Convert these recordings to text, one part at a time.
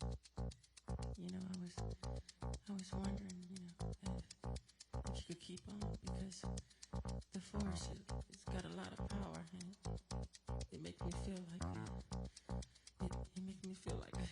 I was wondering, if you could keep on, because the force, it's got a lot of power, and it makes me feel like it makes me feel like.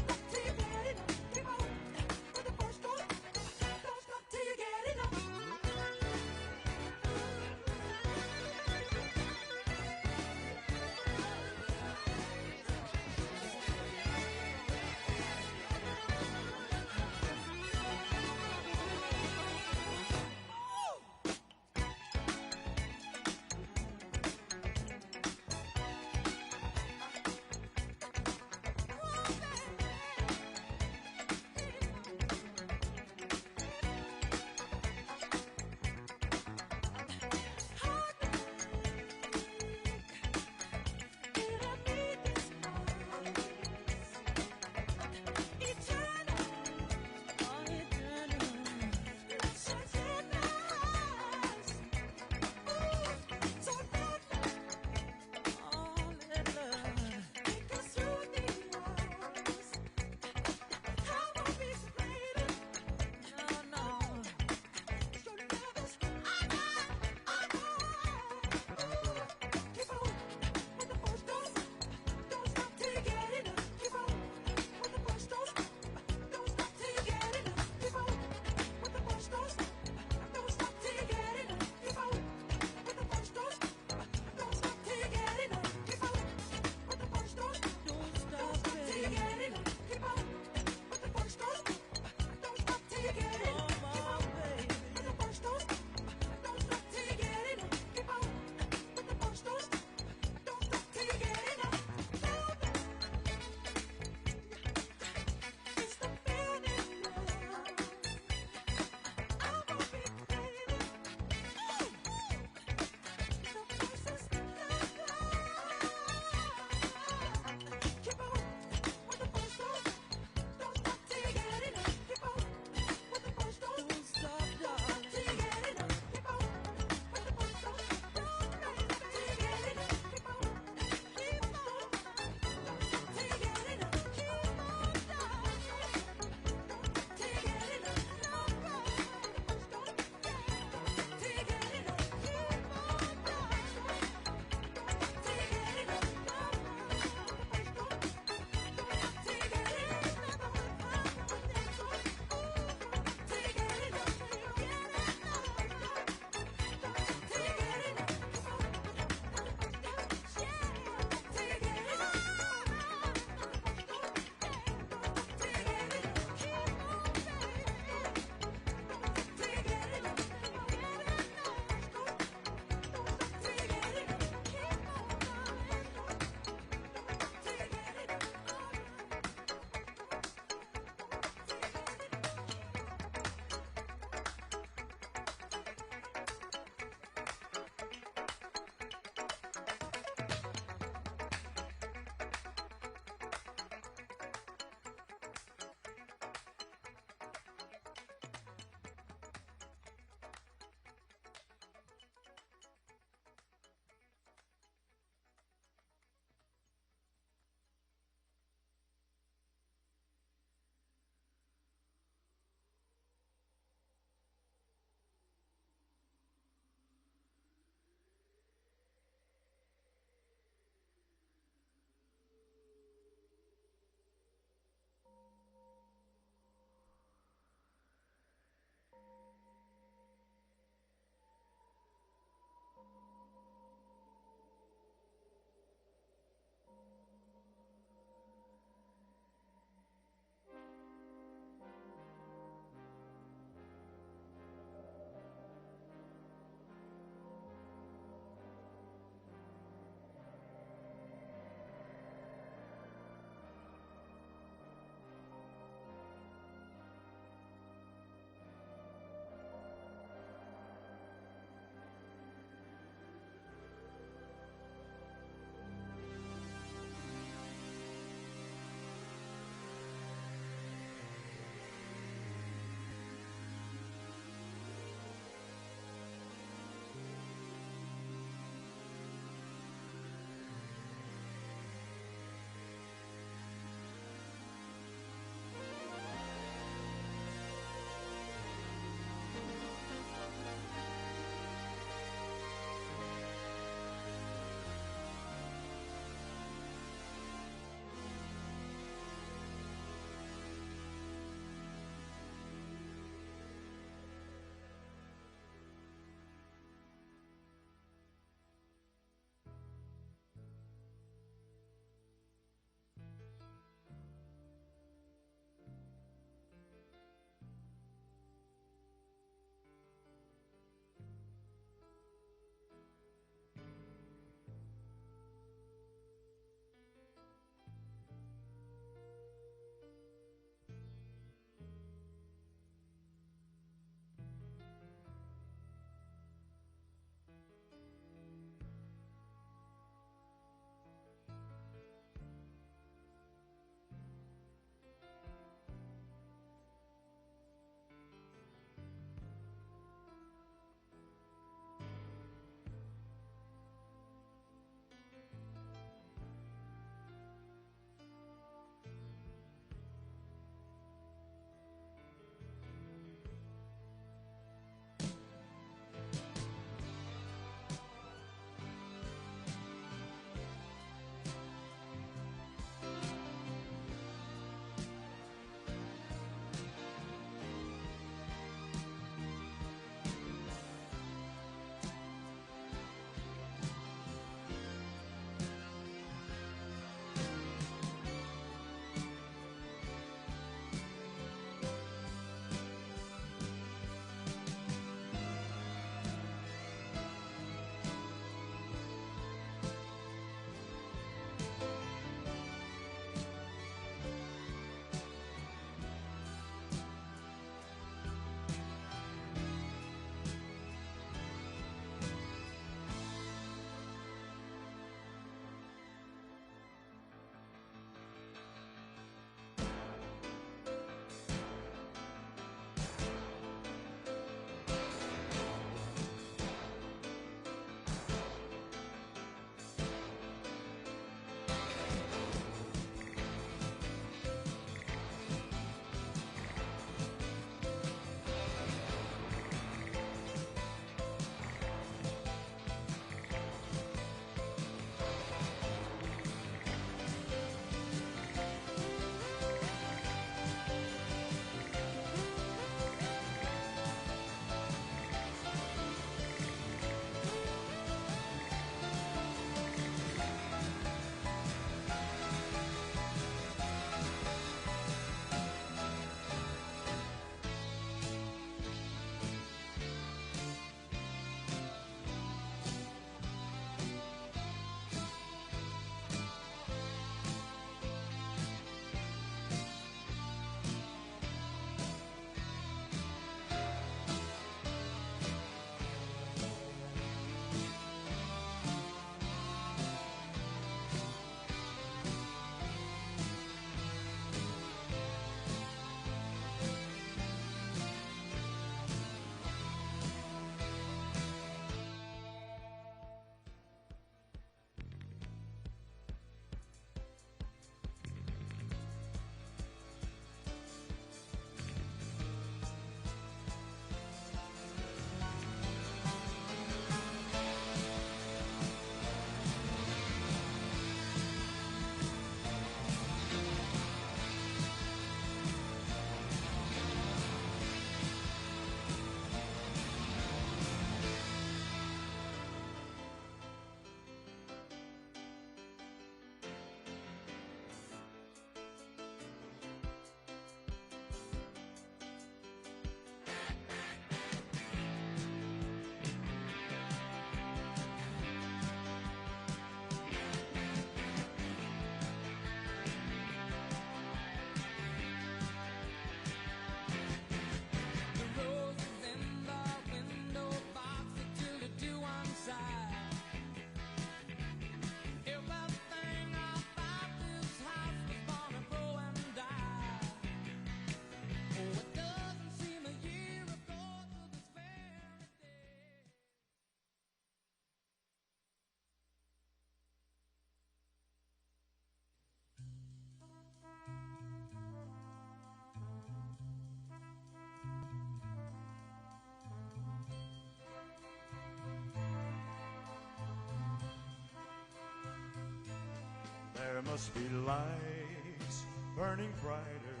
There must be lights burning brighter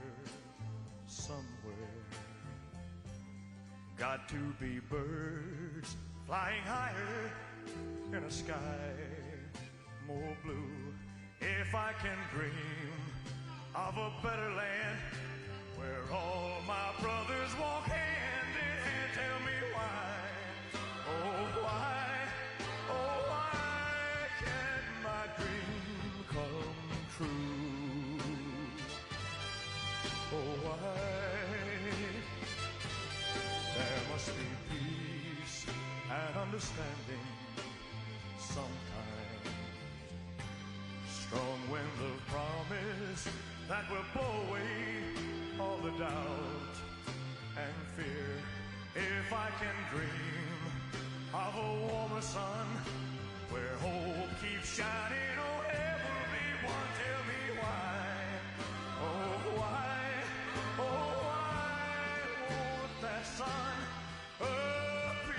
somewhere. Got to be birds flying higher in a sky more blue. If I can dream of a better land where all my brothers walk hand in hand, tell me why, oh why, oh why can't my dream come true? Oh why? There must be peace and understanding sometime. Strong wind of promise that will blow away all the doubt and fear. If I can dream of a warmer sun where hope keeps shining, oh heavenly one, tell me why, oh why, oh why won't that sun appear?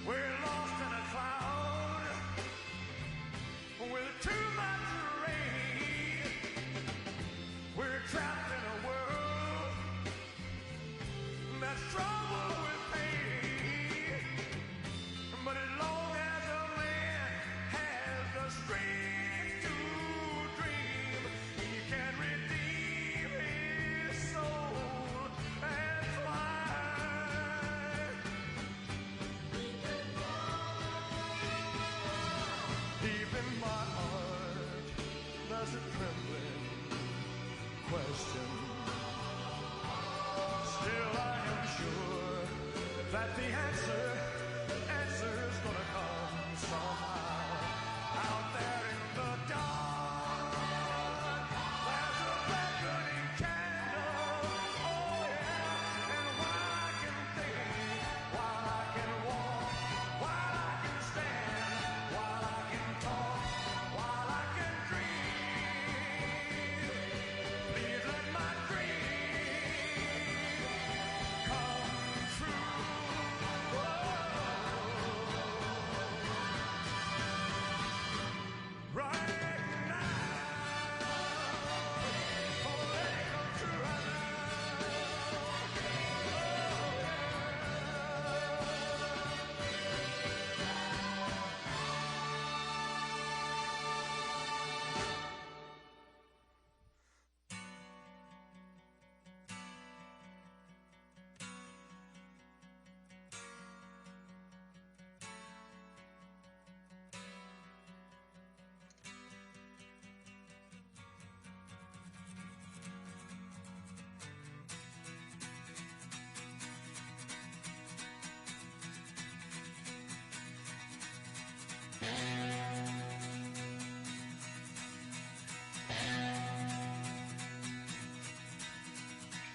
We're lost in a cloud with too much rain. We're trapped in a world that's troubled with pain. But as long as a man has the strength to dream, he can redeem his soul and fly. Deep in my heart, there's a trembling question. Still I am sure that the answer's gonna come somehow. Out there in the dark, there's a beckoning candle, oh yeah. And while I can think, while I can walk, while I can stand, while I can talk, while I can dream, please let my dream come true. Right now, oh, let it come true right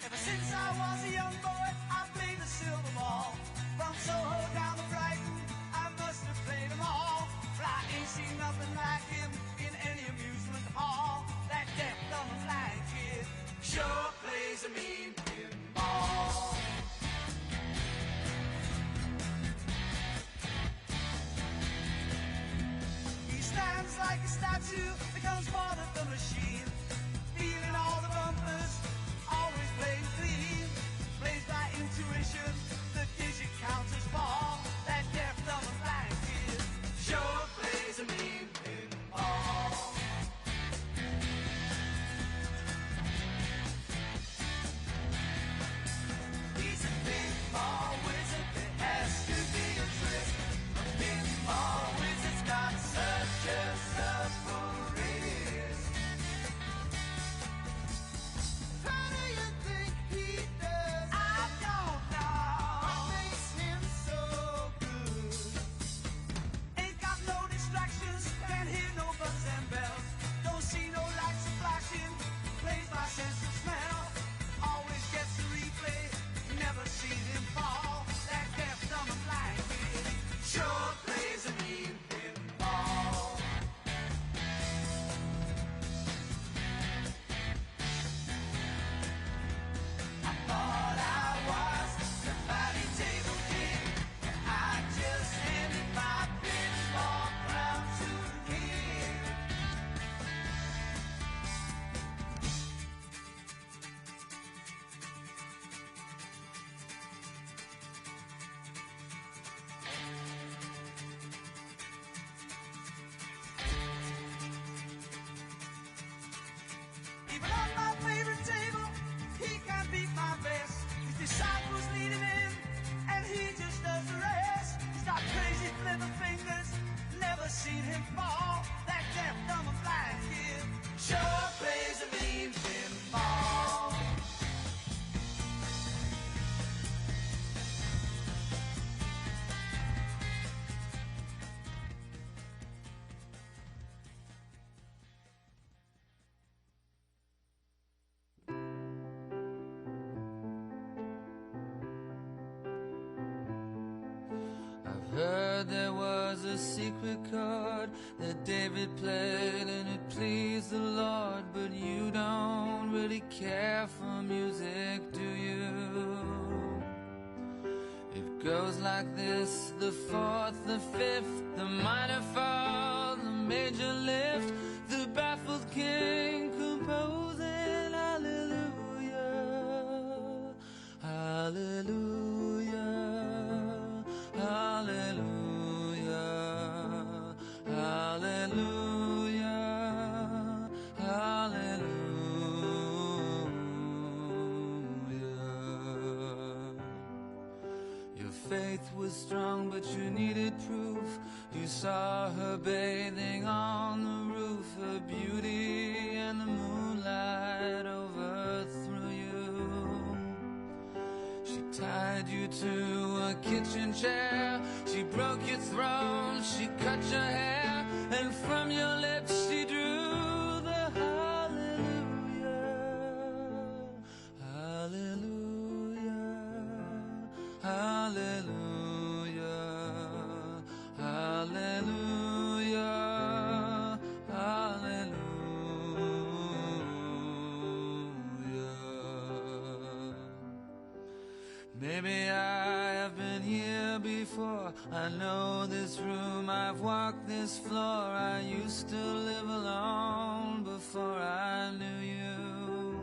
Ever since I was a young boy, I played the silver ball. From Soho down to Brighton, I must have played them all. But I ain't seen nothing like him in any amusement hall. That deaf, dumb, and blind kid sure plays a mean pinball. He stands like a statue, becomes part of the machine. Feeling all the bumpers, always playing clean. Plays by intuition, the digit counters fall. That deaf, dumb, and blind kid sure plays a mean pinball. He's a pinball wizard, there has to be a trick. A pinball wizard's got such a subtle wrist. a secret chord that David played and it pleased the Lord. But you don't really care for music, do you? It goes like this: the fourth, the fifth, the minor fall, the major lift, the baffled king composing hallelujah, hallelujah, hallelujah, hallelujah, hallelujah. Your faith was strong, but you needed proof. You saw her bathing on the roof, her beauty and the moonlight overthrew you. She tied you to a kitchen chair, she broke your throne, she cut your hair, and from your lips she drew the hallelujah, hallelujah, hallelujah, hallelujah, hallelujah. Maybe I have been here before, I know this room, I've walked this floor. I used to live alone before I knew you.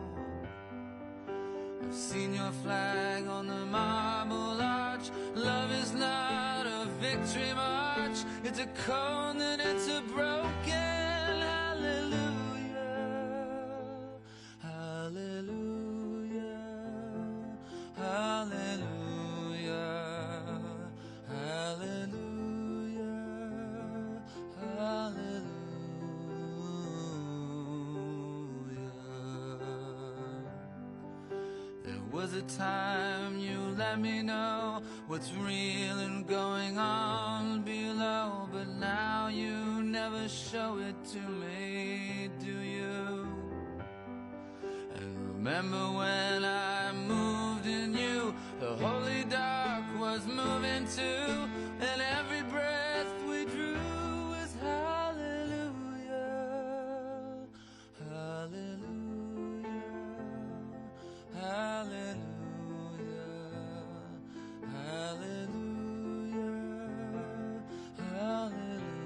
I've seen your flag on the marble arch. Love is not a victory march, it's a cold and it's a broken hallelujah, hallelujah, hallelujah, hallelujah, hallelujah. There was a time you let me know what's real and going on below, but now you never show it to me, do you? And remember when I moved in you, the holy dark was moving too, and every breath we drew was hallelujah, hallelujah, hallelujah, hallelujah, hallelujah.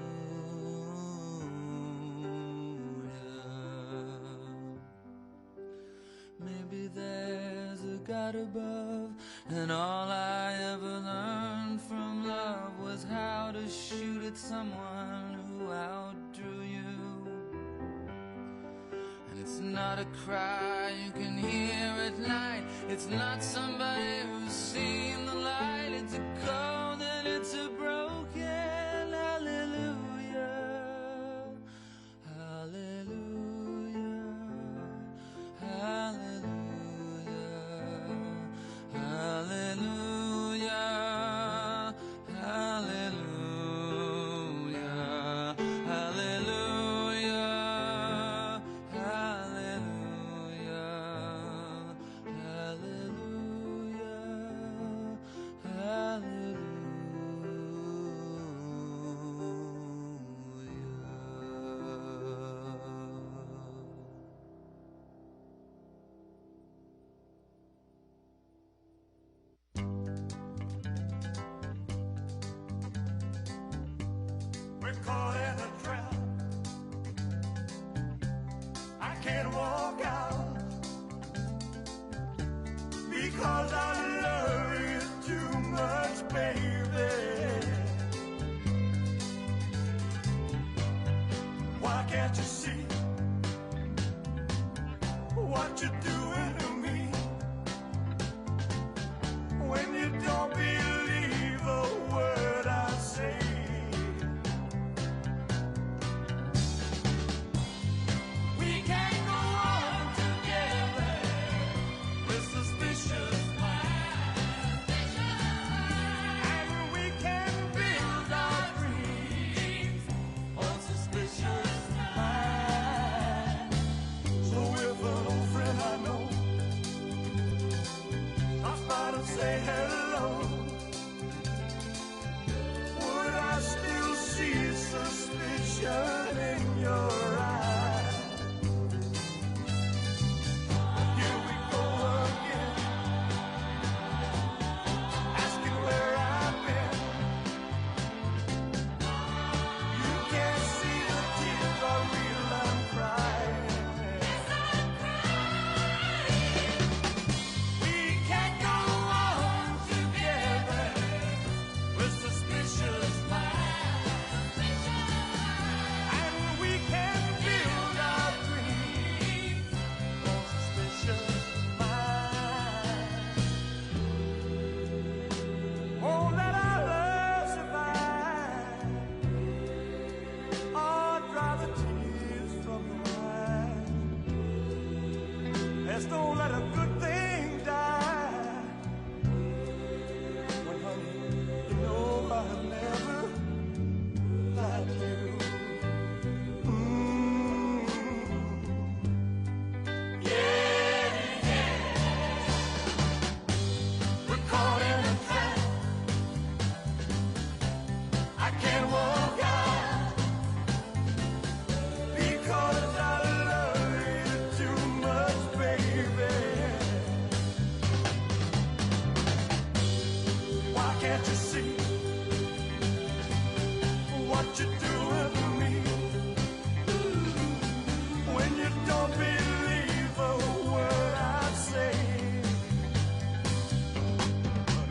Maybe there's a God above, and all I ever learned from love was how to shoot at someone who outdrew you. And it's not a cry you can hear at night, it's not somebody who's seen the light, it's a cold and it's a broken hallelujah, hallelujah, hallelujah, hallelujah, hallelujah, hallelujah, We're caught in a trap. I can't walk out because I love you too much, baby. Why can't you see what you're doing to me? When you don't believe a word I say, suspicion in your eyes. Here we go again, asking where I've been. You can't see the tears are real, I'm crying. We can't go on together with suspicious minds, and we can build our dreams on suspicious minds. Oh, let our love survive, or dry the tears from your eyes. Let's don't let a good thing die. But honey, you know I've never lied to you. We're caught in a trap. I can't walk out because I love you too much, baby. Why can't you see what you're doing to me? When you don't believe a word I say,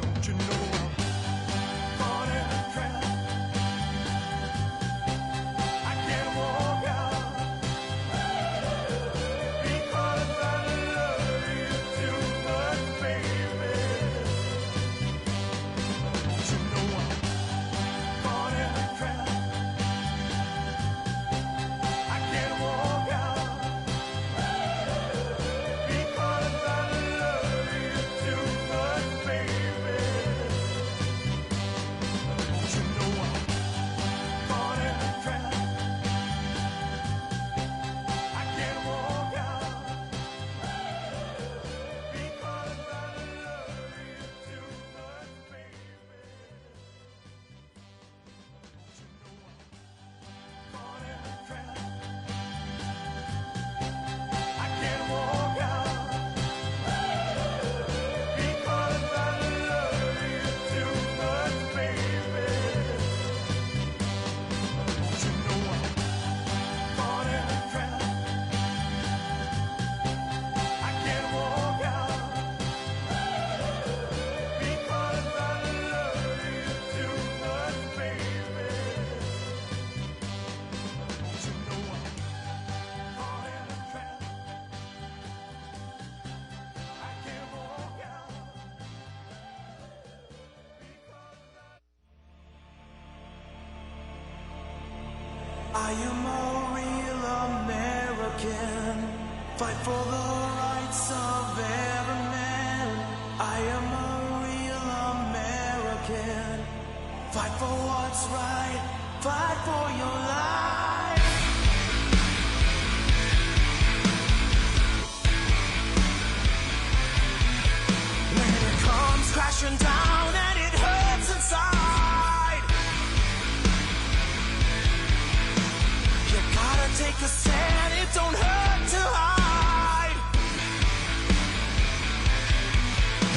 don't you know I'm caught in a trap? I can't walk out because I love you too much, baby. Don't you know I'm caught in a trap? I can't walk out because I love you too much, baby. Don't you know I'm caught in a trap? I can't walk out because I love you too much, baby. Caught in a trap. I can't walk out because I love you too much, baby. Don't you know I'm caught in a trap? I can't walk out because I love you too much, baby. Don't you know I'm caught in a trap? I can't walk out I am a real American, fight for the rights of every man. I am a real American, fight for what's right, fight for your life. When it comes crashing down and it hurts inside, you gotta take a stand, it don't hurt to hide.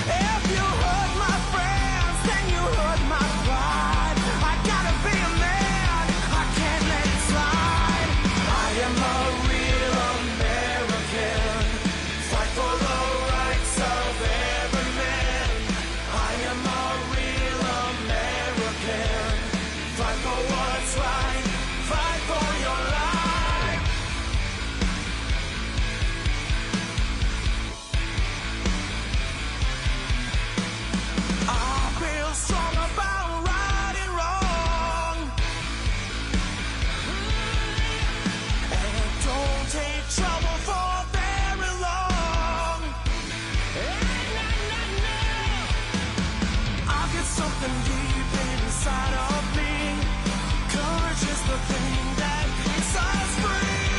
If you hurt my friends, then you hurt my pride. I gotta be a man, I can't let it slide. I am a real American, fight for the rights of every man. I am a real American, fight for what's right, fight for your life. I feel strong about right and wrong, and don't take trouble for very long. I've got something deep inside of me. Courage is the thing that makes us free.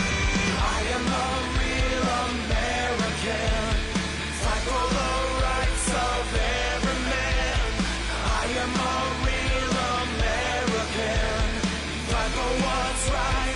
I am a real American, fight for the rights of every man. I am a real American, fight for what's right,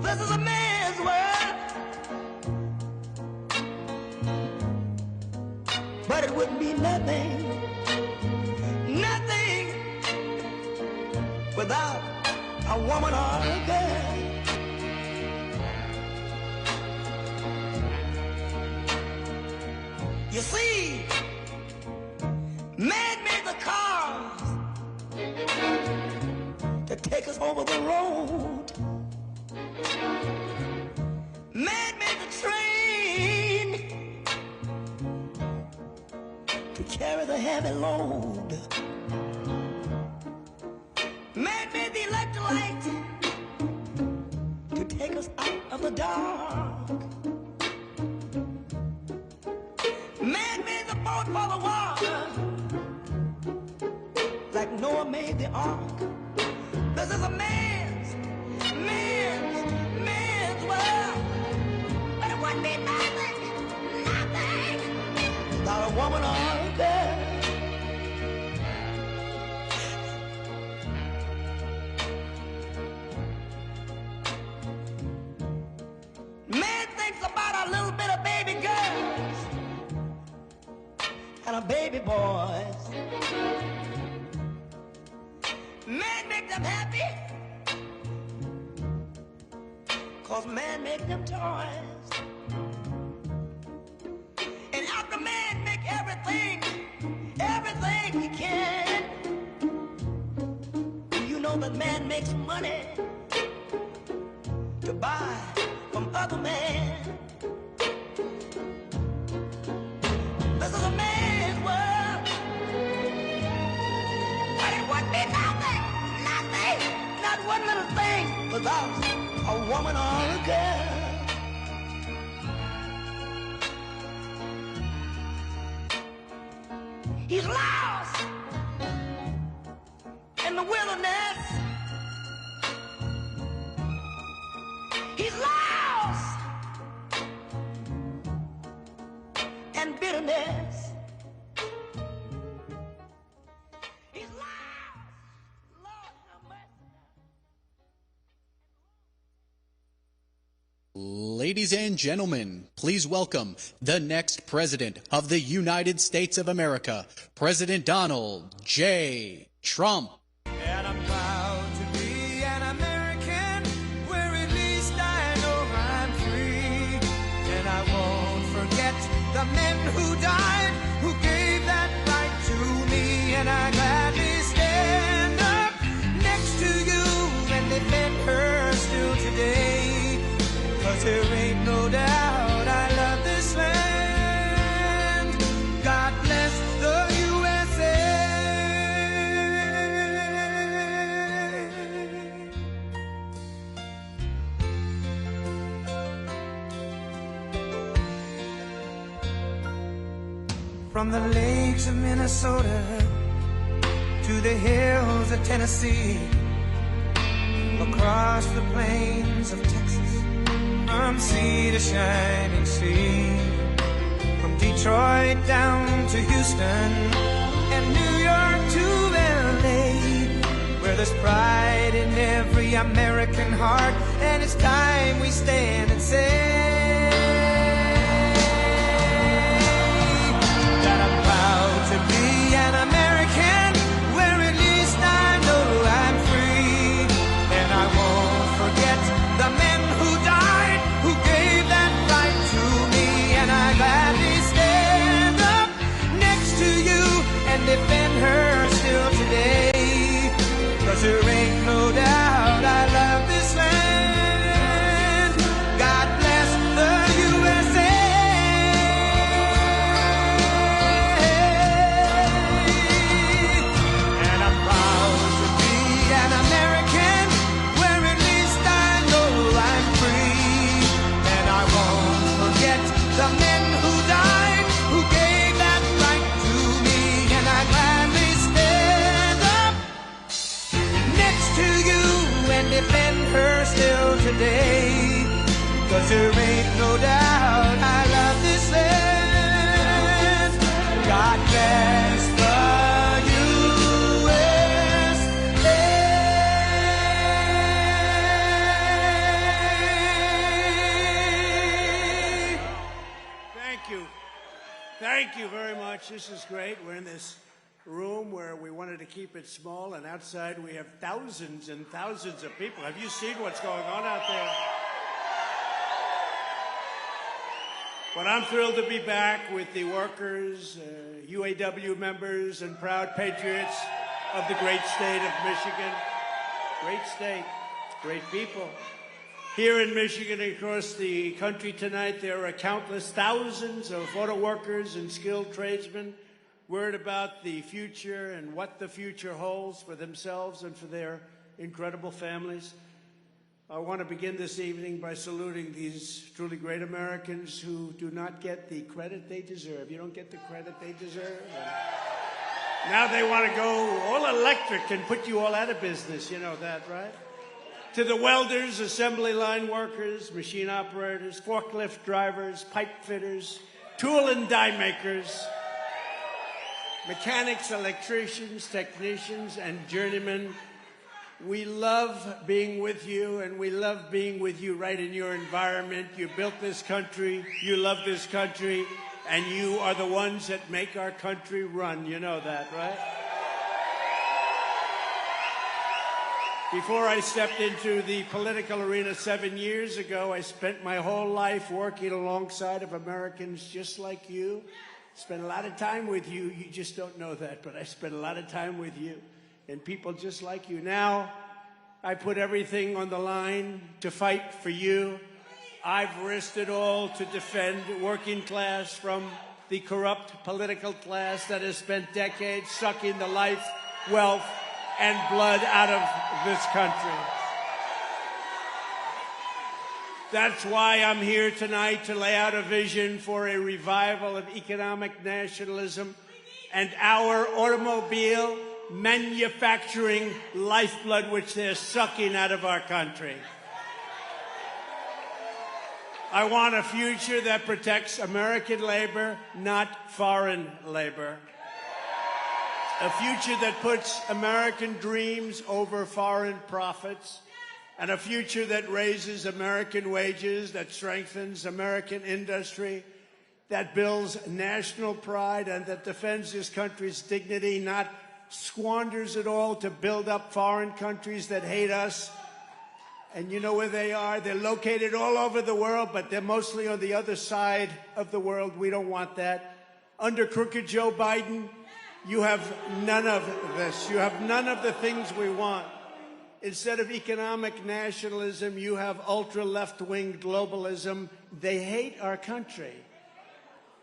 This is a man's world, but it wouldn't be nothing, nothing without a woman or a girl. You see, man made the cars to take us over the road. Man made the train to carry the heavy load. Man made the electrolyte to take us out of the dark. Man made the boat for the water, like Noah made the ark. This is a man's world, but it wouldn't be nothing, nothing without a woman or a girl. Man thinks about a little bit of baby girls and a baby boys. Man make them happy, 'cause man make them toys. And after man make everything he can, do you know that man makes money to buy from other men? This is a man's world, but it wouldn't be nothing, nothing, not one little thing without a woman or a girl. He's lost in the wilderness. He's lost in bitterness. He's lost. Lord have mercy. Ladies and gentlemen, please welcome the next President of the United States of America, President Donald J. Trump. And I'm proud to be an American, where at least I know I'm free. And I won't forget the men who died, who gave that right to me. And I gladly stand up next to you and defend her still today. 'Cause there ain't no doubt I love this land. God bless the USA. From the lakes of Minnesota to the hills of Tennessee, across the plains of Texas, from sea to shining sea, from Detroit down to Houston and New York to LA, where there's pride in every American heart, and it's time we stand and say that I'm proud to be an American, where at least I know I'm free. And I won't forget the men who died, who gave that right to me. And I gladly stand up next to you and defend her still today. 'Cause there ain't no doubt I love this land. God bless the USA. And I'm proud to be an American, where at least I know I'm free. And I won't forget the men who died, who gave that right to me. And I gladly stand up next to you and defend her still today. 'Cause there ain't no doubt I love this land. God bless the USA. Thank you very much. This is great. We're in this room where we wanted to keep it small, and outside we have thousands and thousands of people. Have you seen what's going on out there? But I'm thrilled to be back with the workers, UAW members, and proud patriots of the great state of Michigan. Great state, great people. Here in Michigan and across the country tonight, there are countless thousands of auto workers and skilled tradesmen worried about the future and what the future holds for themselves and for their incredible families. I want to begin this evening by saluting these truly great Americans who do not get the credit they deserve. You don't get the credit they deserve. And now they want to go all electric and put you all out of business. You know that, right? To the welders, assembly line workers, machine operators, forklift drivers, pipe fitters, tool and die makers, mechanics, electricians, technicians, and journeymen, we love being with you, and we love being with you right in your environment. You built this country, you love this country, and you are the ones that make our country run. You know that, right? Before I stepped into the political arena 7 years ago, I spent my whole life working alongside of Americans just like you. Spent a lot of time with you. You just don't know that, but I spent a lot of time with you and people just like you. Now, I put everything on the line to fight for you. I've risked it all to defend working class from the corrupt political class that has spent decades sucking the life, wealth, and blood out of this country. That's why I'm here tonight to lay out a vision for a revival of economic nationalism and our automobile manufacturing lifeblood, which they're sucking out of our country. I want a future that protects American labor, not foreign labor. A future that puts American dreams over foreign profits, and a future that raises American wages, that strengthens American industry, that builds national pride, and that defends this country's dignity, not squanders it all to build up foreign countries that hate us. And you know where they are? They're located all over the world, but they're mostly on the other side of the world. We don't want that. Under crooked Joe Biden, you have none of this. You have none of the things we want. Instead of economic nationalism, you have ultra-left-wing globalism. They hate our country.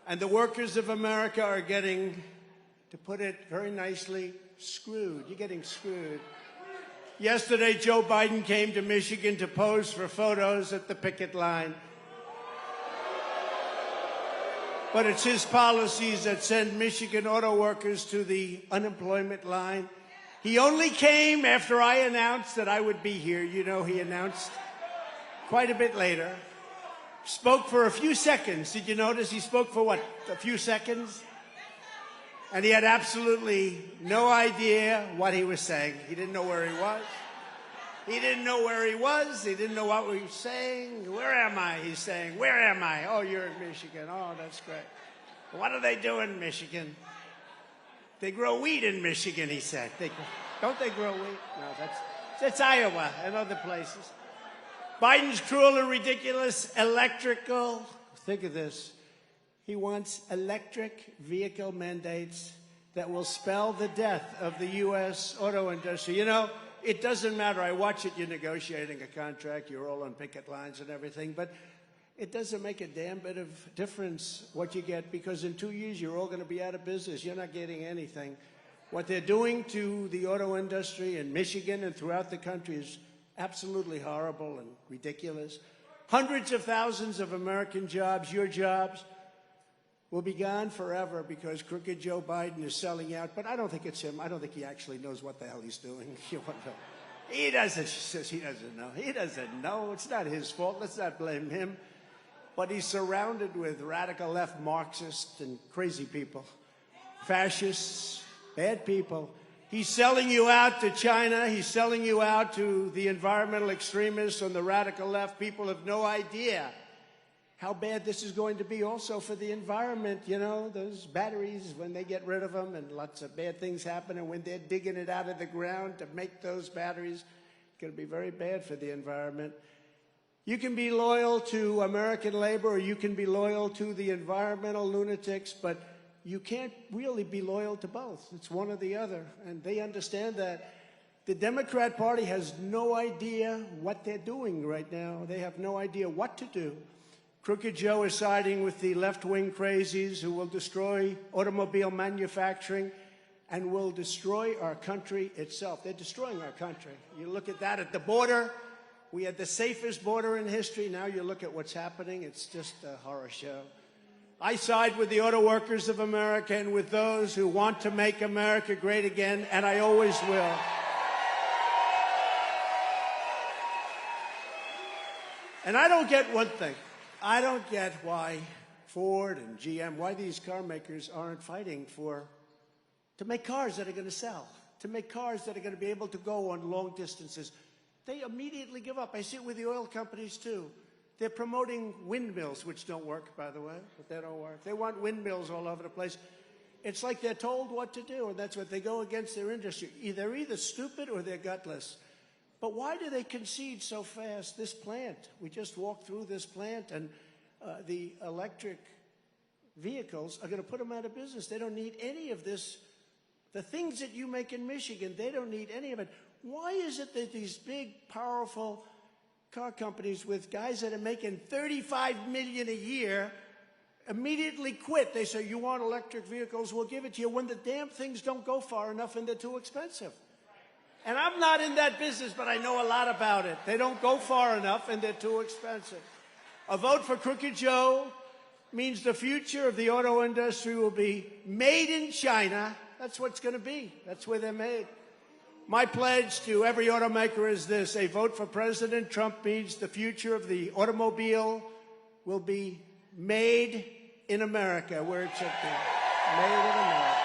And the workers of America are getting, to put it very nicely, screwed. You're getting screwed. Yesterday, Joe Biden came to Michigan to pose for photos at the picket line. But it's his policies that send Michigan auto workers to the unemployment line. He only came after I announced that I would be here. You know, he announced quite a bit later. Spoke for a few seconds. Did you notice he spoke for what, a few seconds? And he had absolutely no idea what he was saying. He didn't know where he was. He didn't know where he was. He didn't know what we were saying. Where am I? He's saying, where am I? Oh, you're in Michigan. Oh, that's great. What do they do in Michigan? They grow wheat in Michigan, he said. Don't they grow wheat? No, that's Iowa and other places. Biden's cruel and ridiculous electrical. Think of this. He wants electric vehicle mandates that will spell the death of the U.S. auto industry. You know, it doesn't matter. I watch it. You're negotiating a contract. You're all on picket lines and everything. But it doesn't make a damn bit of difference what you get, because in 2 years, you're all going to be out of business. You're not getting anything. What they're doing to the auto industry in Michigan and throughout the country is absolutely horrible and ridiculous. Hundreds of thousands of American jobs, your jobs, will be gone forever because crooked Joe Biden is selling out. But I don't think it's him. I don't think he actually knows what the hell he's doing. He doesn't. She says he doesn't know. He doesn't know. It's not his fault. Let's not blame him. But he's surrounded with radical left Marxists and crazy people, fascists, bad people. He's selling you out to China. He's selling you out to the environmental extremists on the radical left. People have no idea how bad this is going to be also for the environment. You know, those batteries, when they get rid of them, and lots of bad things happen, and when they're digging it out of the ground to make those batteries, it's going to be very bad for the environment. You can be loyal to American labor, or you can be loyal to the environmental lunatics, but you can't really be loyal to both. It's one or the other, and they understand that. The Democrat Party has no idea what they're doing right now. They have no idea what to do. Crooked Joe is siding with the left-wing crazies who will destroy automobile manufacturing and will destroy our country itself. They're destroying our country. You look at that at the border. We had the safest border in history. Now you look at what's happening. It's just a horror show. I side with the auto workers of America and with those who want to make America great again, and I always will. And I don't get one thing. I don't get why Ford and GM, why these car makers aren't fighting to make cars that are going to sell, to make cars that are going to be able to go on long distances. They immediately give up. I see it with the oil companies, too. They're promoting windmills, which don't work, by the way, but they don't work. They want windmills all over the place. It's like they're told what to do, and that's what they go against their industry. They're either stupid or they're gutless. But why do they concede so fast? This plant, we just walked through this plant, and the electric vehicles are going to put them out of business. They don't need any of this. The things that you make in Michigan, they don't need any of it. Why is it that these big, powerful car companies with guys that are making $35 million a year immediately quit? They say, you want electric vehicles, we'll give it to you, when the damn things don't go far enough and they're too expensive. And I'm not in that business, but I know a lot about it. They don't go far enough, and they're too expensive. A vote for Crooked Joe means the future of the auto industry will be made in China. That's what it's going to be. That's where they're made. My pledge to every automaker is this. A vote for President Trump means the future of the automobile will be made in America, where it should be. Made in America.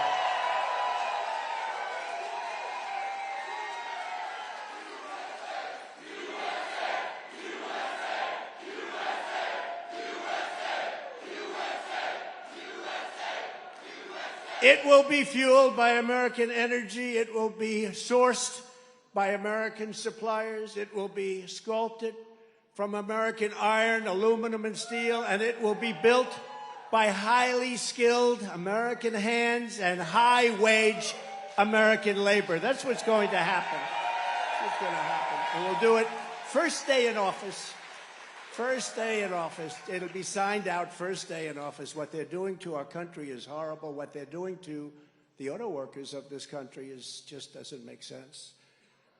It will be fueled by American energy. It will be sourced by American suppliers. It will be sculpted from American iron, aluminum, and steel. And it will be built by highly skilled American hands and high-wage American labor. That's what's going to happen. That's what's going to happen. And we'll do it first day in office. First day in office. It'll be signed out first day in office. What they're doing to our country is horrible. What they're doing to the auto workers of this country just doesn't make sense.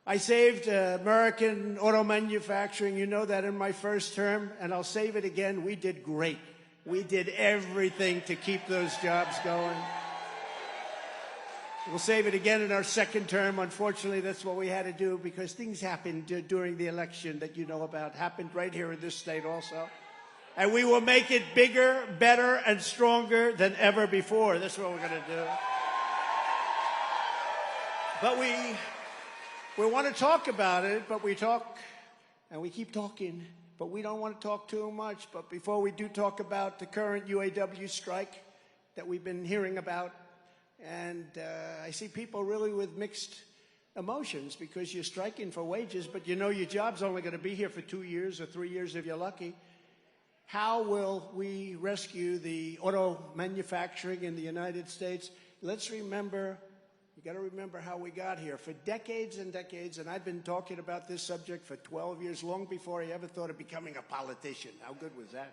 I saved American auto manufacturing. You know that in my first term, and I'll save it again. We did great. We did everything to keep those jobs going. We'll save it again in our second term. Unfortunately, that's what we had to do because things happened during the election that you know about. Happened right here in this state also. And we will make it bigger, better, and stronger than ever before. That's what we're going to do. But we want to talk about it, but we talk, and we keep talking, but we don't want to talk too much. But before we do talk about the current UAW strike that we've been hearing about, and I see people really with mixed emotions because you're striking for wages, but you know your job's only going to be here for 2 years or 3 years if you're lucky. How will we rescue the auto manufacturing in the United States? Let's remember, you got to remember how we got here. For decades and decades, and I've been talking about this subject for 12 years, long before I ever thought of becoming a politician. How good was that?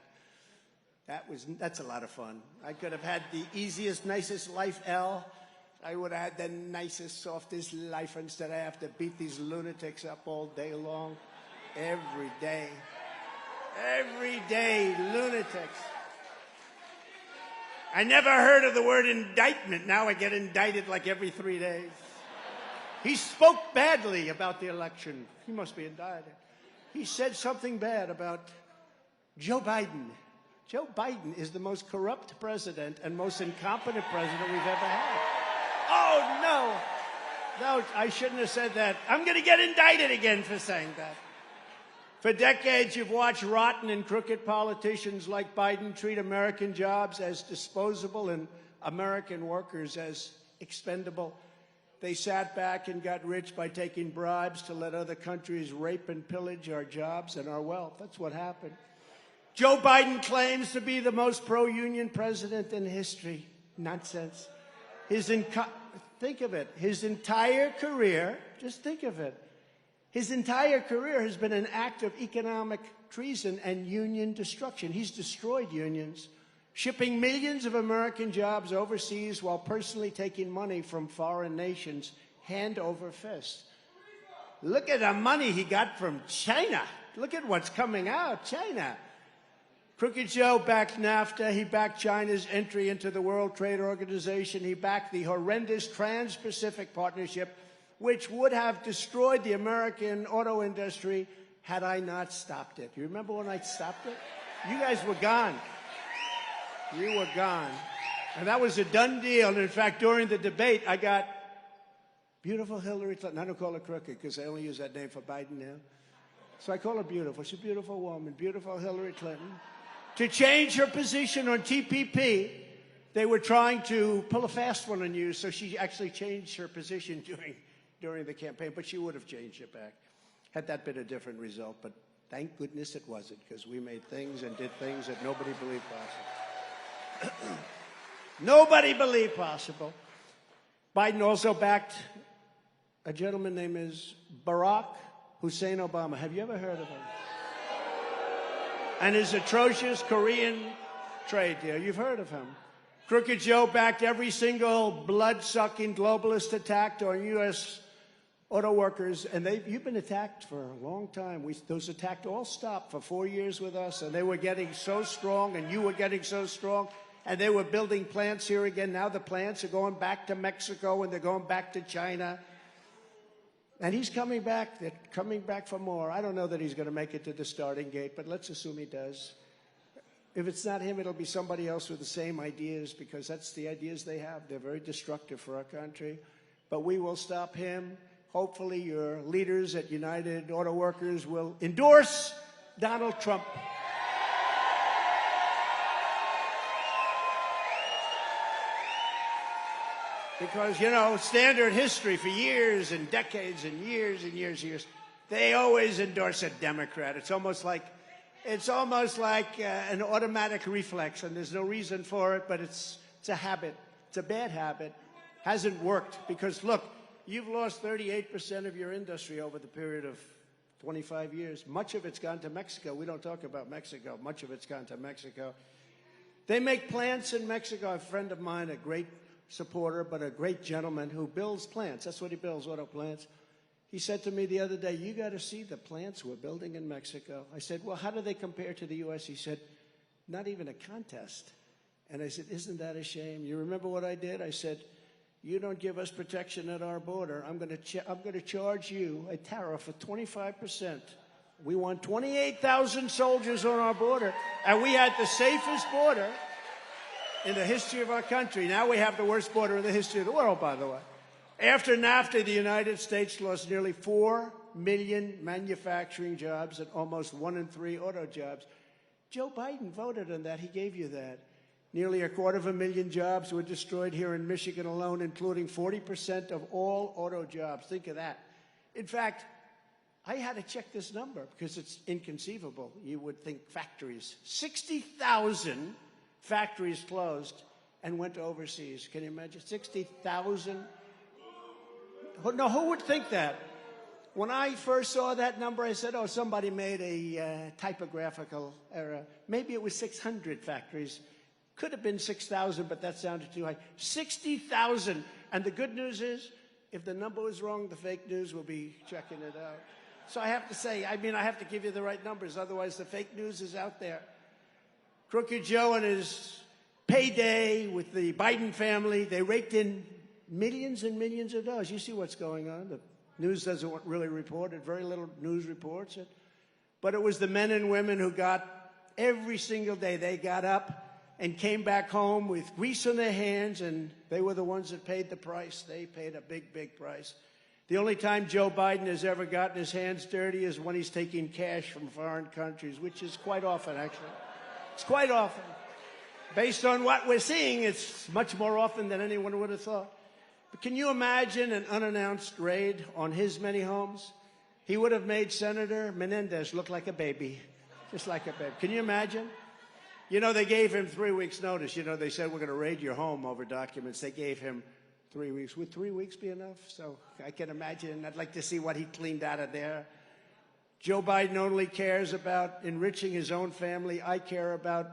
That's a lot of fun. I could have had the easiest, nicest life, L. I would have had the nicest, softest life instead I have to beat these lunatics up all day long. Every day. Every day, lunatics. I never heard of the word indictment. Now I get indicted like every 3 days. He spoke badly about the election. He must be indicted. He said something bad about Joe Biden. Joe Biden is the most corrupt president and most incompetent president we've ever had. Oh, no. No, I shouldn't have said that. I'm going to get indicted again for saying that. For decades, you've watched rotten and crooked politicians like Biden treat American jobs as disposable and American workers as expendable. They sat back and got rich by taking bribes to let other countries rape and pillage our jobs and our wealth. That's what happened. Joe Biden claims to be the most pro-union president in history. Nonsense. Think of it. His entire career, just think of it. His entire career has been an act of economic treason and union destruction. He's destroyed unions, shipping millions of American jobs overseas while personally taking money from foreign nations hand over fist. Look at the money he got from China. Look at what's coming out, China. Crooked Joe backed NAFTA. He backed China's entry into the World Trade Organization. He backed the horrendous Trans-Pacific Partnership, which would have destroyed the American auto industry had I not stopped it. You remember when I stopped it? You guys were gone. You were gone. And that was a done deal. And in fact, during the debate, I got beautiful Hillary Clinton. I don't call her crooked because I only use that name for Biden now. So I call her beautiful. She's a beautiful woman, beautiful Hillary Clinton. To change her position on TPP, they were trying to pull a fast one on you, so she actually changed her position during the campaign, but she would have changed it back had that been a different result. But thank goodness it wasn't, because we made things and did things that nobody believed possible. Nobody believed possible. Biden also backed a gentleman named Barack Hussein Obama. Have you ever heard of him? And his atrocious Korean trade deal. You've heard of him. Crooked Joe backed every single blood-sucking globalist attack on U.S. auto workers, and you've been attacked for a long time. Those attacks all stopped for 4 years with us, and they were getting so strong, and you were getting so strong, and they were building plants here again. Now the plants are going back to Mexico, and they're going back to China. And he's coming back. They're coming back for more. I don't know that he's going to make it to the starting gate, but let's assume he does. If it's not him, it'll be somebody else with the same ideas, because that's the ideas they have. They're very destructive for our country. But we will stop him. Hopefully your leaders at United Auto Workers will endorse Donald Trump. Because, you know, standard history for years and decades and years and years, they always endorse a Democrat. It's almost like an automatic reflex, and there's no reason for it, but it's a habit. It's a bad habit. Hasn't worked because, look, you've lost 38% of your industry over the period of 25 years. Much of it's gone to Mexico. We don't talk about Mexico. Much of it's gone to Mexico. They make plants in Mexico. A friend of mine, a great supporter, but a great gentleman who builds plants. That's what he builds, auto plants. He said to me the other day, you got to see the plants we're building in Mexico. I said, well, how do they compare to the U.S.? He said, not even a contest. And I said, isn't that a shame? You remember what I did? I said, you don't give us protection at our border. I'm going to charge you a tariff of 25%. We want 28,000 soldiers on our border, and we had the safest border in the history of our country. Now we have the worst border in the history of the world, by the way. After NAFTA, the United States lost nearly 4 million manufacturing jobs and almost 1 in 3 auto jobs. Joe Biden voted on that. He gave you that. Nearly 250,000 jobs were destroyed here in Michigan alone, including 40% of all auto jobs. Think of that. In fact, I had to check this number because it's inconceivable. You would think factories. 60,000 factories closed and went overseas. Can you imagine? 60,000? No, who would think that? When I first saw that number, I said, oh, somebody made a typographical error. Maybe it was 600 factories. Could have been 6,000, but that sounded too high. 60,000. And the good news is, if the number was wrong, the fake news will be checking it out. So I have to say, I have to give you the right numbers. Otherwise, the fake news is out there. Crooked Joe and his payday with the Biden family, they raked in millions and millions of dollars. You see what's going on. The news doesn't really report it. Very little news reports it. But it was the men and women who got, every single day, they got up and came back home with grease on their hands, and they were the ones that paid the price. They paid a big, big price. The only time Joe Biden has ever gotten his hands dirty is when he's taking cash from foreign countries, which is quite often, actually. It's quite often. Based on what we're seeing, it's much more often than anyone would have thought. But can you imagine an unannounced raid on his many homes? He would have made Senator Menendez look like a baby, just like a baby. Can you imagine? You know, they gave him 3 weeks' notice. You know, they said, we're going to raid your home over documents. They gave him 3 weeks. Would 3 weeks be enough? So I can imagine. I'd like to see what he cleaned out of there. Joe Biden only cares about enriching his own family. I care about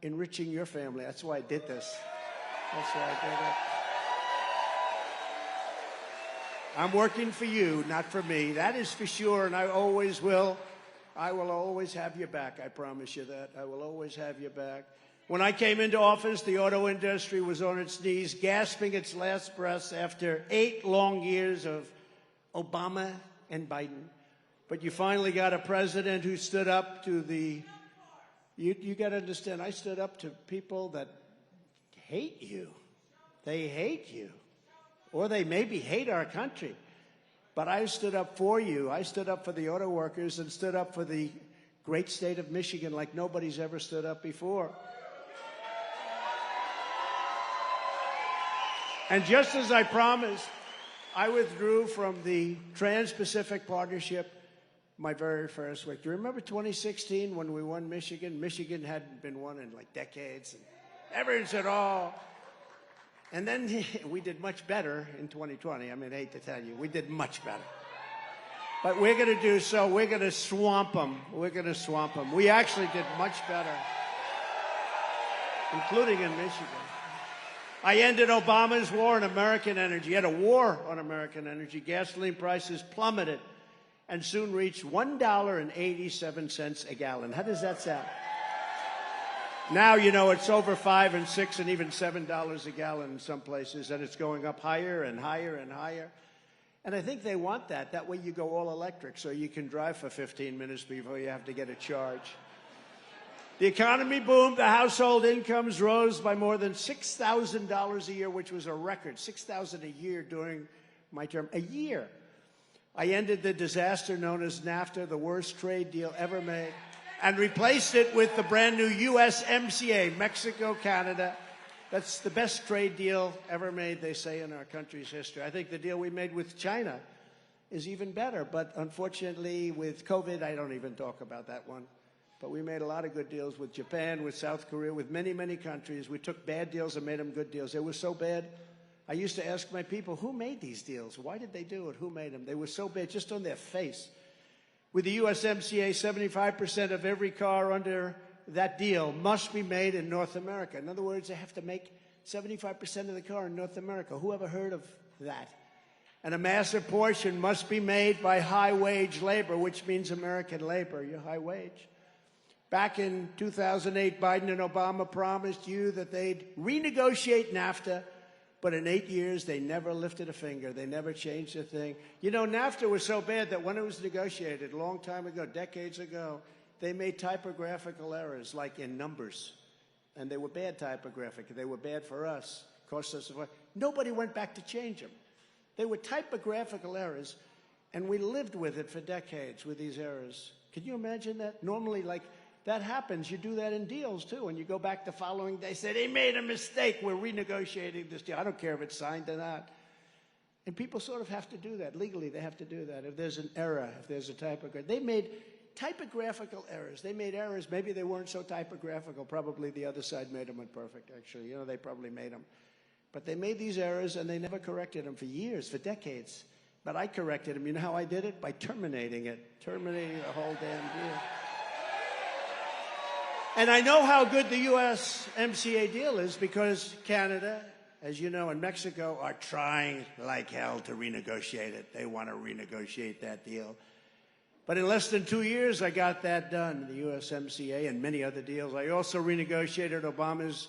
enriching your family. That's why I did this. That's why I did it. I'm working for you, not for me. That is for sure, and I always will. I will always have your back. I promise you that. I will always have your back. When I came into office, the auto industry was on its knees, gasping its last breaths after 8 long years of Obama and Biden. But you finally got a president who stood up to the... You got to understand, I stood up to people that hate you. They hate you. Or they maybe hate our country. But I stood up for you. I stood up for the auto workers and stood up for the great state of Michigan like nobody's ever stood up before. And just as I promised, I withdrew from the Trans-Pacific Partnership my very first week. Do you remember 2016 when we won Michigan? Michigan hadn't been won in like decades. And everyone said, oh. And then we did much better in 2020. I mean, I hate to tell you, we did much better. But we're going to do so. We're going to swamp them. We're going to swamp them. We actually did much better, including in Michigan. I ended Obama's war on American energy. He had a war on American energy. Gasoline prices plummeted and soon reached $1.87 a gallon. How does that sound? Now, you know, it's over $5 and $6 and even $7 a gallon in some places, and it's going up higher and higher and higher. And I think they want that. That way you go all electric, so you can drive for 15 minutes before you have to get a charge. The economy boomed. The household incomes rose by more than $6,000 a year, which was a record. $6,000 a year during my term. A year. I ended the disaster known as NAFTA, the worst trade deal ever made, and replaced it with the brand new USMCA, Mexico, Canada. That's the best trade deal ever made, they say, in our country's history. I think the deal we made with China is even better, but unfortunately with COVID, I don't even talk about that one. But we made a lot of good deals with Japan, with South Korea, with many, many countries. We took bad deals and made them good deals. They were so bad, I used to ask my people, who made these deals? Why did they do it? Who made them? They were so bad, just on their face. With the USMCA, 75% of every car under that deal must be made in North America. In other words, they have to make 75% of the car in North America. Who ever heard of that? And a massive portion must be made by high-wage labor, which means American labor, your high wage. Back in 2008, Biden and Obama promised you that they'd renegotiate NAFTA, but in 8 years, they never lifted a finger. They never changed a thing. You know, NAFTA was so bad that when it was negotiated a long time ago, decades ago, they made typographical errors, like in numbers. And they were bad typographic. They were bad for us. Cost us. Nobody went back to change them. They were typographical errors, and we lived with it for decades, with these errors. Can you imagine that? Normally, like, that happens. You do that in deals, too. And you go back the following day, say, they made a mistake. We're renegotiating this deal. I don't care if it's signed or not. And people sort of have to do that. Legally, they have to do that. If there's an error, if there's a typography. They made typographical errors. They made errors. Maybe they weren't so typographical. Probably the other side made them imperfect, actually. You know, they probably made them. But they made these errors, and they never corrected them for years, for decades. But I corrected them. You know how I did it? By terminating it. Terminating the whole damn deal. And I know how good the USMCA deal is because Canada, as you know, and Mexico are trying like hell to renegotiate it. They want to renegotiate that deal. But in less than 2 years, I got that done, the USMCA and many other deals. I also renegotiated Obama's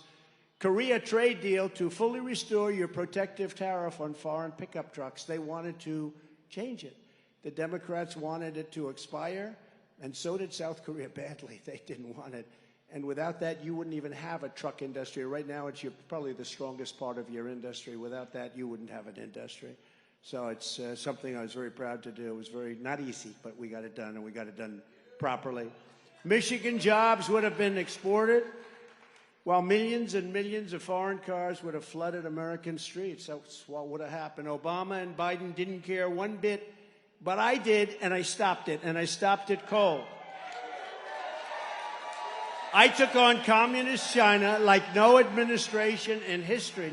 Korea trade deal to fully restore your protective tariff on foreign pickup trucks. They wanted to change it. The Democrats wanted it to expire, and so did South Korea badly. They didn't want it. And without that, you wouldn't even have a truck industry. Right now, it's probably the strongest part of your industry. Without that, you wouldn't have an industry. So it's something I was very proud to do. It was not easy, but we got it done, and we got it done properly. Michigan jobs would have been exported, while millions and millions of foreign cars would have flooded American streets. That's what would have happened. Obama and Biden didn't care one bit, but I did, and I stopped it, and I stopped it cold. I took on communist China like no administration in history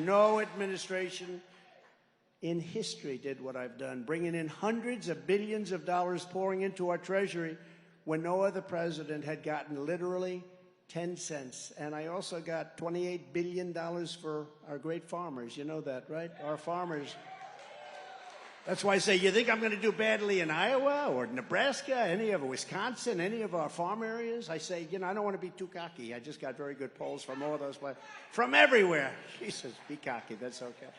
did what I've done, bringing in hundreds of billions of dollars pouring into our treasury when no other president had gotten literally 10 cents. And I also got $28 billion for our great farmers. You know that, right? Our farmers. That's why I say, you think I'm going to do badly in Iowa or Nebraska, any of Wisconsin, any of our farm areas? I say, I don't want to be too cocky. I just got very good polls from all those places. From everywhere. He says, be cocky. That's okay.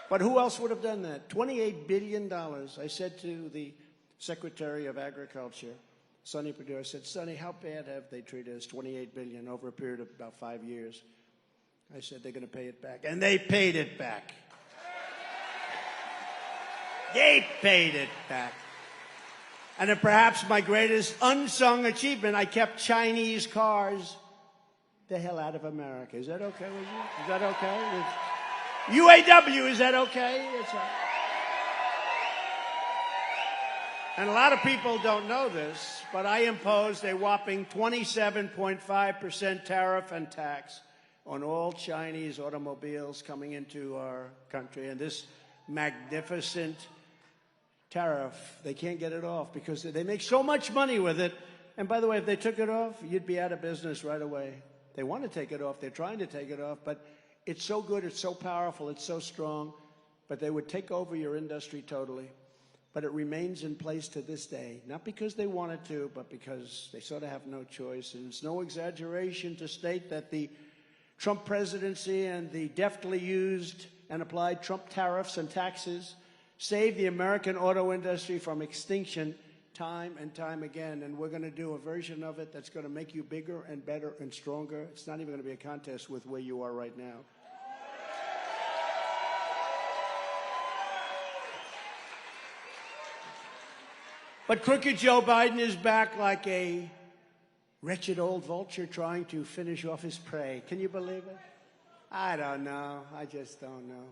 But who else would have done that? $28 billion. I said to the Secretary of Agriculture, Sonny Perdue, I said, Sonny, how bad have they treated us? $28 billion over a period of about 5 years. I said, they're going to pay it back. And they paid it back. They paid it back. And then perhaps my greatest unsung achievement, I kept Chinese cars the hell out of America. Is that okay with you? Is that okay? UAW, is that okay? It's all right. And a lot of people don't know this, but I imposed a whopping 27.5% tariff and tax on all Chinese automobiles coming into our country. And this magnificent tariff, they can't get it off because they make so much money with it. And by the way, if they took it off, you'd be out of business right away. They want to take it off. They're trying to take it off, but it's so good, it's so powerful, it's so strong, but they would take over your industry totally. But it remains in place to this day, not because they wanted to, but because they sort of have no choice. And it's no exaggeration to state that the Trump presidency and the deftly used and applied Trump tariffs and taxes saved the American auto industry from extinction time and time again. And we're going to do a version of it that's going to make you bigger and better and stronger. It's not even going to be a contest with where you are right now. But crooked Joe Biden is back like a wretched old vulture trying to finish off his prey. Can you believe it? I don't know. I just don't know.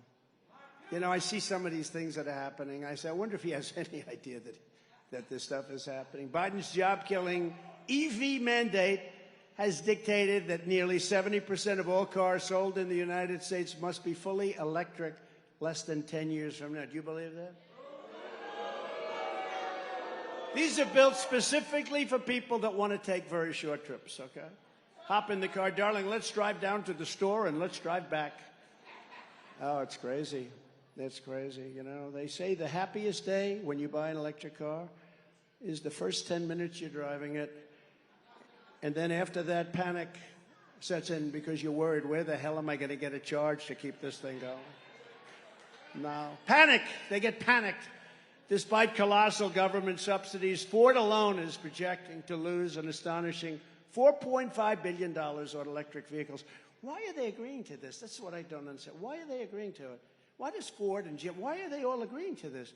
I see some of these things that are happening. I say, I wonder if he has any idea that this stuff is happening. Biden's job-killing EV mandate has dictated that nearly 70% of all cars sold in the United States must be fully electric less than 10 years from now. Do you believe that? These are built specifically for people that want to take very short trips, okay? Hop in the car, darling, let's drive down to the store and let's drive back. Oh, it's crazy. It's crazy, They say the happiest day when you buy an electric car is the first 10 minutes you're driving it. And then after that, panic sets in because you're worried, where the hell am I going to get a charge to keep this thing going? No. Panic. They get panicked. Despite colossal government subsidies, Ford alone is projecting to lose an astonishing $4.5 billion on electric vehicles. Why are they agreeing to this? That's what I don't understand. Why are they agreeing to it? Why does Ford and GM, why are they all agreeing to this?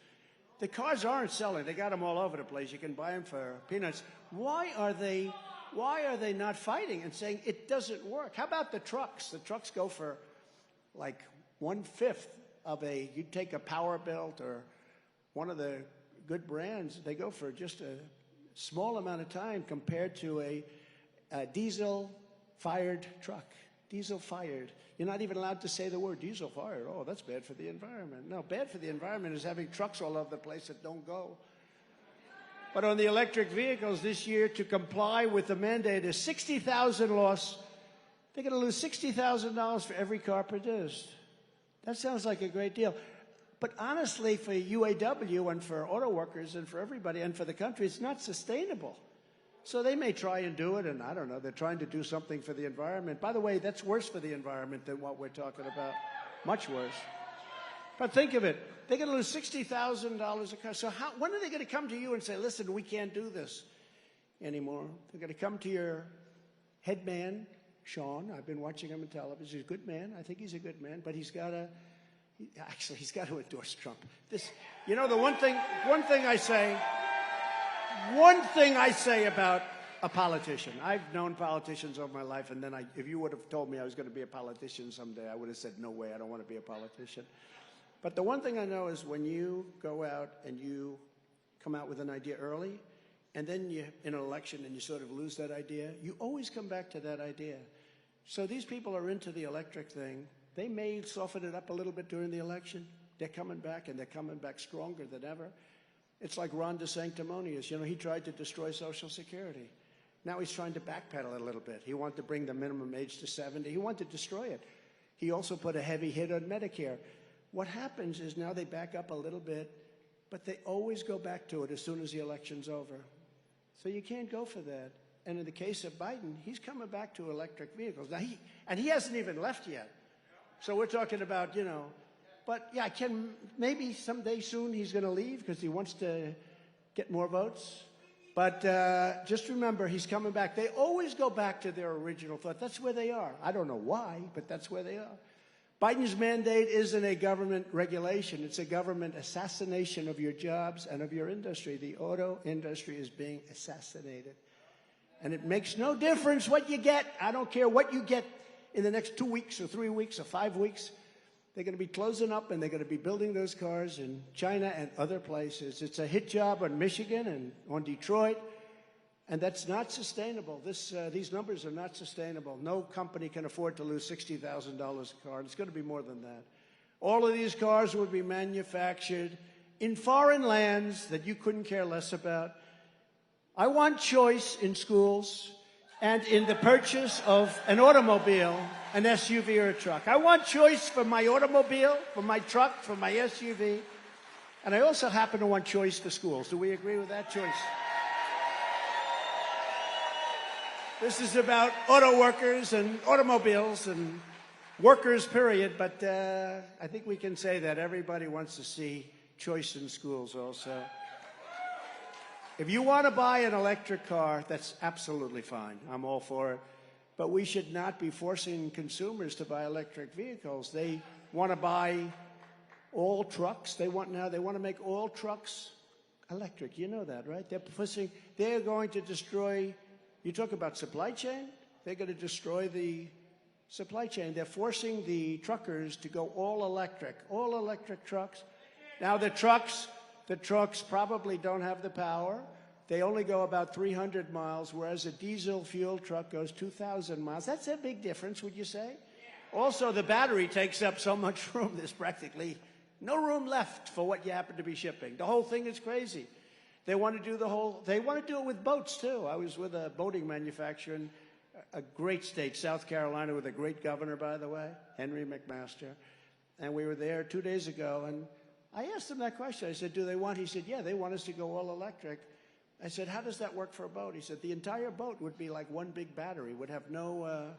The cars aren't selling. They got them all over the place. You can buy them for peanuts. Why are they not fighting and saying it doesn't work? How about the trucks? The trucks go for like 1/5 of you take a Powerbilt or one of the good brands, they go for just a small amount of time compared to a diesel-fired truck. Diesel-fired. You're not even allowed to say the word diesel-fired. Oh, that's bad for the environment. No, bad for the environment is having trucks all over the place that don't go. But on the electric vehicles this year, to comply with the mandate, is 60,000 loss. They're going to lose $60,000 for every car produced. That sounds like a great deal. But honestly, for UAW and for auto workers and for everybody and for the country, it's not sustainable. So they may try and do it, and I don't know, they're trying to do something for the environment. By the way, that's worse for the environment than what we're talking about. Much worse. But think of it. They're going to lose $60,000 a car. So when are they going to come to you and say, listen, we can't do this anymore? They're going to come to your head man, Sean. I've been watching him on television. He's a good man. I think he's a good man. But he's got Actually, he's got to endorse Trump. This, you know, the one thing I say about a politician. I've known politicians all my life, and then if you would have told me I was going to be a politician someday, I would have said, no way, I don't want to be a politician. But the one thing I know is when you go out and you come out with an idea early, and then you in an election and you sort of lose that idea, you always come back to that idea. So these people are into the electric thing. They may soften it up a little bit during the election. They're coming back, and they're coming back stronger than ever. It's like Ron DeSanctimonious. You know, he tried to destroy Social Security. Now he's trying to backpedal it a little bit. He wanted to bring the minimum age to 70. He wanted to destroy it. He also put a heavy hit on Medicare. What happens is now they back up a little bit, but they always go back to it as soon as the election's over. So you can't go for that. And in the case of Biden, he's coming back to electric vehicles. Now he hasn't even left yet. So we're talking about, you know, but yeah, maybe someday soon he's going to leave because he wants to get more votes. But just remember, he's coming back. They always go back to their original thought. That's where they are. I don't know why, but that's where they are. Biden's mandate isn't a government regulation. It's a government assassination of your jobs and of your industry. The auto industry is being assassinated. And it makes no difference what you get. I don't care what you get in the next 2 weeks or 3 weeks or 5 weeks. They're going to be closing up, and they're going to be building those cars in China and other places. It's a hit job on Michigan and on Detroit, and that's not sustainable. These numbers are not sustainable. No company can afford to lose $60,000 a car. It's going to be more than that. All of these cars would be manufactured in foreign lands that you couldn't care less about. I want choice in schools and in the purchase of an automobile, an SUV or a truck. I want choice for my automobile, for my truck, for my SUV. And I also happen to want choice for schools. Do we agree with that choice? This is about auto workers and automobiles and workers, period. But I think we can say that everybody wants to see choice in schools also. If you want to buy an electric car, that's absolutely fine. I'm all for it. But we should not be forcing consumers to buy electric vehicles. They want to buy all trucks. They want to make all trucks electric. You know that, right? They're going to destroy, you talk about supply chain, they're going to destroy the supply chain. They're forcing the truckers to go all electric trucks. Now the trucks probably don't have the power. They only go about 300 miles, whereas a diesel fuel truck goes 2,000 miles. That's a big difference, would you say? Also, the battery takes up so much room, there's practically no room left for what you happen to be shipping. The whole thing is crazy. They want to do it with boats, too. I was with a boating manufacturer in a great state, South Carolina, with a great governor, by the way, Henry McMaster. And we were there 2 days ago, and I asked him that question. I said, he said, yeah, they want us to go all electric. I said, how does that work for a boat? He said, the entire boat would be like one big battery. We'd have no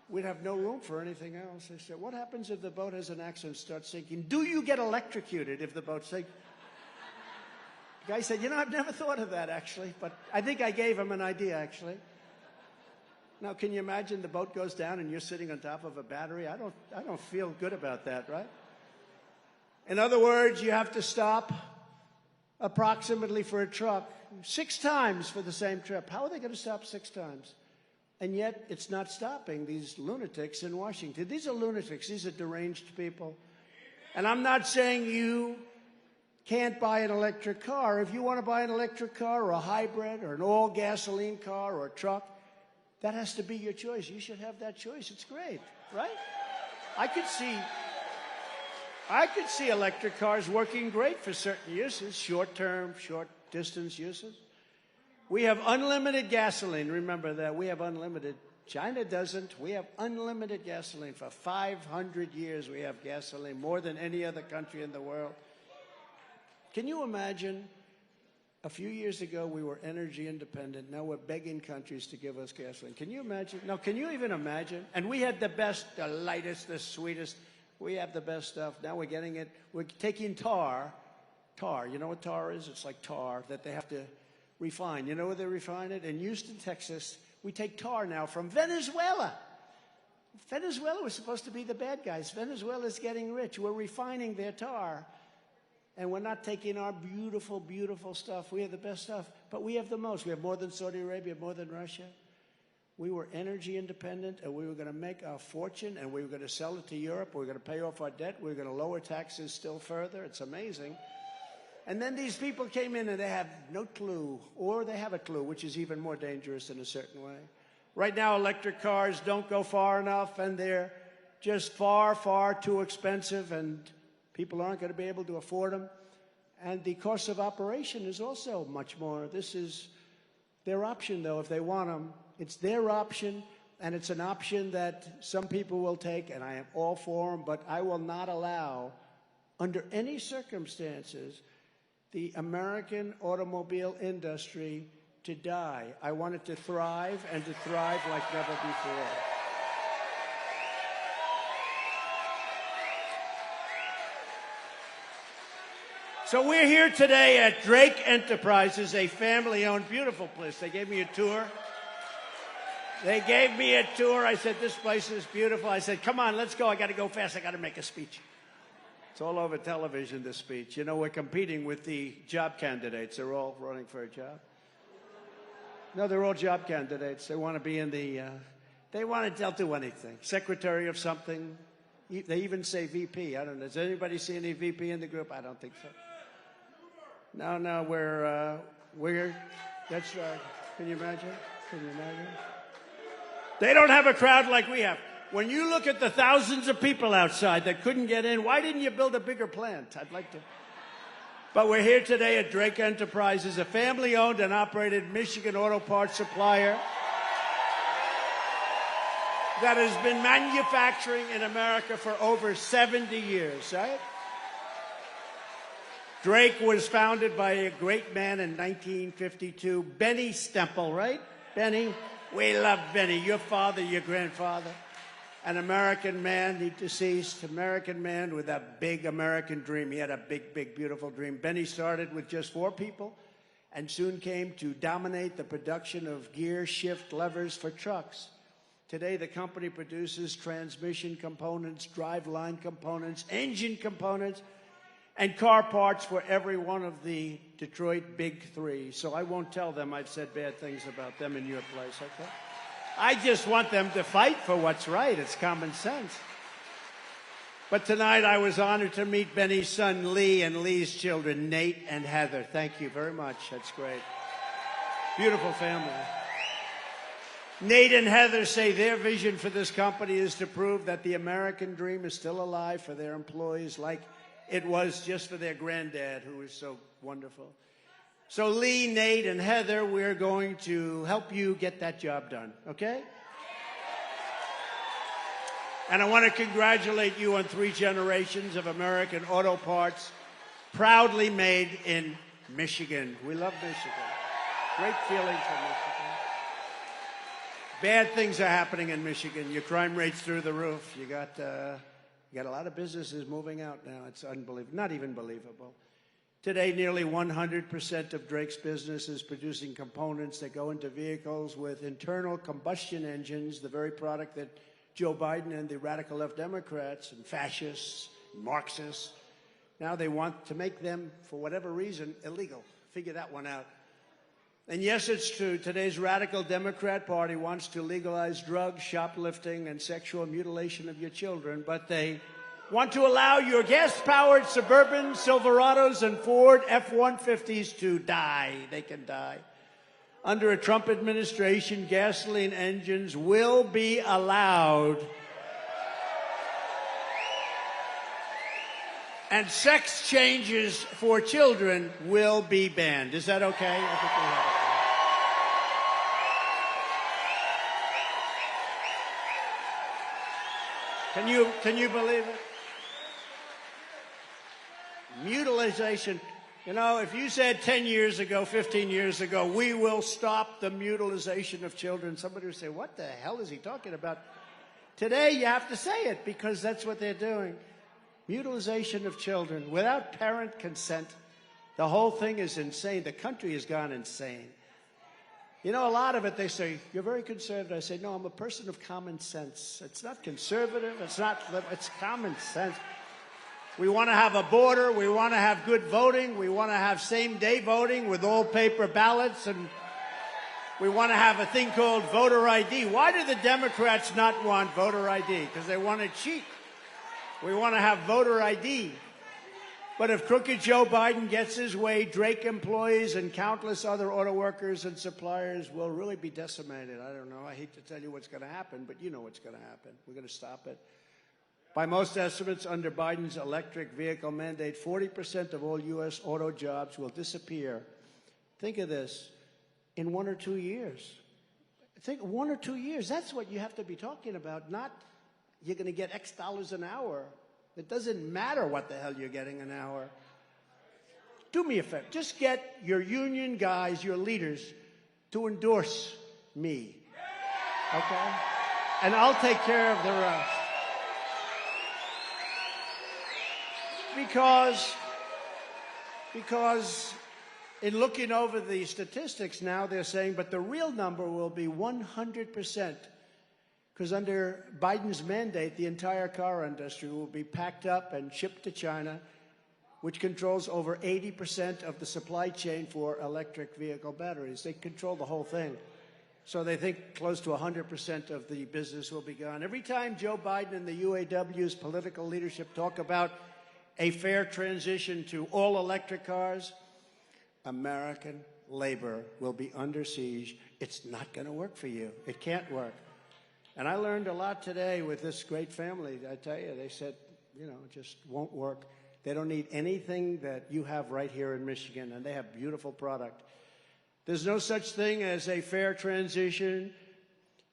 room for anything else. I said, what happens if the boat has an accident and starts sinking? Do you get electrocuted if the boat sinks? The guy said, I've never thought of that, actually. But I think I gave him an idea, actually. Now, can you imagine the boat goes down and you're sitting on top of a battery? I don't feel good about that, right? In other words, you have to stop approximately for a truck 6 times for the same trip. How are they going to stop 6 times? And yet it's not stopping these lunatics in Washington. These are lunatics. These are deranged people. And I'm not saying you can't buy an electric car. If you want to buy an electric car or a hybrid or an all-gasoline car or a truck, that has to be your choice. You should have that choice. It's great, right? I could see electric cars working great for certain uses, short-term, short-distance uses. We have unlimited gasoline. Remember that. We have unlimited. China doesn't. We have unlimited gasoline. For 500 years, we have gasoline, more than any other country in the world. Can you imagine? A few years ago, we were energy independent. Now we're begging countries to give us gasoline. Can you imagine? No, can you even imagine? And we had the best, the lightest, the sweetest. We have the best stuff. Now we're getting it. We're taking tar. Tar. You know what tar is? It's like tar that they have to refine. You know where they refine it? In Houston, Texas, we take tar now from Venezuela. Venezuela was supposed to be the bad guys. Venezuela's getting rich. We're refining their tar. And we're not taking our beautiful, beautiful stuff. We have the best stuff, but we have the most. We have more than Saudi Arabia, more than Russia. We were energy independent, and we were going to make our fortune, and we were going to sell it to Europe. We were going to pay off our debt. We were going to lower taxes still further. It's amazing. And then these people came in, and they have no clue, or they have a clue, which is even more dangerous in a certain way. Right now, electric cars don't go far enough, and they're just far, far too expensive, and people aren't going to be able to afford them. And the cost of operation is also much more. This is their option, though, if they want them. It's their option, and it's an option that some people will take, and I am all for them, but I will not allow, under any circumstances, the American automobile industry to die. I want it to thrive, and to thrive like never before. So we're here today at Drake Enterprises, a family-owned, beautiful place. They gave me a tour. They gave me a tour. I said, this place is beautiful. I said, come on, let's go. I got to go fast. I got to make a speech. It's all over television, this speech. You know, we're competing with the job candidates. They're all running for a job. No, they're all job candidates. They want to be in the, they'll do anything. Secretary of something. They even say VP. I don't know. Does anybody see any VP in the group? I don't think so. No, that's right. Can you imagine? Can you imagine? They don't have a crowd like we have. When you look at the thousands of people outside that couldn't get in, why didn't you build a bigger plant? I'd like to. But we're here today at Drake Enterprises, a family-owned and operated Michigan auto parts supplier that has been manufacturing in America for over 70 years, right? Drake was founded by a great man in 1952, Benny Stempel, right? Benny, we love Benny. Your father, your grandfather, an American man, he deceased, American man with a big American dream. He had a big, big, beautiful dream. Benny started with just 4 people and soon came to dominate the production of gear shift levers for trucks. Today, the company produces transmission components, driveline components, engine components, and car parts for every one of the Detroit Big Three. So I won't tell them I've said bad things about them in your place, okay? I just want them to fight for what's right. It's common sense. But tonight I was honored to meet Benny's son, Lee, and Lee's children, Nate and Heather. Thank you very much. That's great. Beautiful family. Nate and Heather say their vision for this company is to prove that the American dream is still alive for their employees, like it was just for their granddad, who was so wonderful. So Lee, Nate, and Heather, we're going to help you get that job done, okay? And I want to congratulate you on 3 generations of American auto parts, proudly made in Michigan. We love Michigan. Great feeling for Michigan. Bad things are happening in Michigan. Your crime rate's through the roof. You got a lot of businesses moving out now. It's unbelievable, not even believable. Today, nearly 100% of Drake's business is producing components that go into vehicles with internal combustion engines, the very product that Joe Biden and the radical left Democrats and fascists, and Marxists, now they want to make them, for whatever reason, illegal. Figure that one out. And yes, it's true. Today's radical Democrat Party wants to legalize drugs, shoplifting, and sexual mutilation of your children, but they want to allow your gas-powered Suburban, Silverados, and Ford F-150s to die. They can die. Under a Trump administration, gasoline engines will be allowed. And sex changes for children will be banned. Is that okay? I think we have it. Can you believe it? Mutilization. You know, if you said 10 years ago, 15 years ago, we will stop the mutilization of children, somebody would say, what the hell is he talking about? Today, you have to say it because that's what they're doing. Mutilization of children without parent consent. The whole thing is insane. The country has gone insane. You know, a lot of it, they say, you're very conservative. I say, no, I'm a person of common sense. It's not conservative. It's not, it's common sense. We want to have a border. We want to have good voting. We want to have same-day voting with all paper ballots. And we want to have a thing called voter ID. Why do the Democrats not want voter ID? Because they want to cheat. We want to have voter ID. But if crooked Joe Biden gets his way, Drake employees and countless other auto workers and suppliers will really be decimated. I don't know. I hate to tell you what's going to happen, but you know what's going to happen. We're going to stop it. By most estimates, under Biden's electric vehicle mandate, 40% of all U.S. auto jobs will disappear. Think of this, in 1 or 2 years. Think 1 or 2 years. That's what you have to be talking about, not you're going to get X dollars an hour. It doesn't matter what the hell you're getting an hour. Do me a favor. Just get your union guys, your leaders, to endorse me. Okay? And I'll take care of the rest. Because in looking over the statistics now, they're saying, but the real number will be 100%. Because under Biden's mandate, the entire car industry will be packed up and shipped to China, which controls over 80% of the supply chain for electric vehicle batteries. They control the whole thing. So they think close to 100% of the business will be gone. Every time Joe Biden and the UAW's political leadership talk about a fair transition to all electric cars, American labor will be under siege. It's not going to work for you. It can't work. And I learned a lot today with this great family. I tell you, they said, you know, it just won't work. They don't need anything that you have right here in Michigan, and they have beautiful product. There's no such thing as a fair transition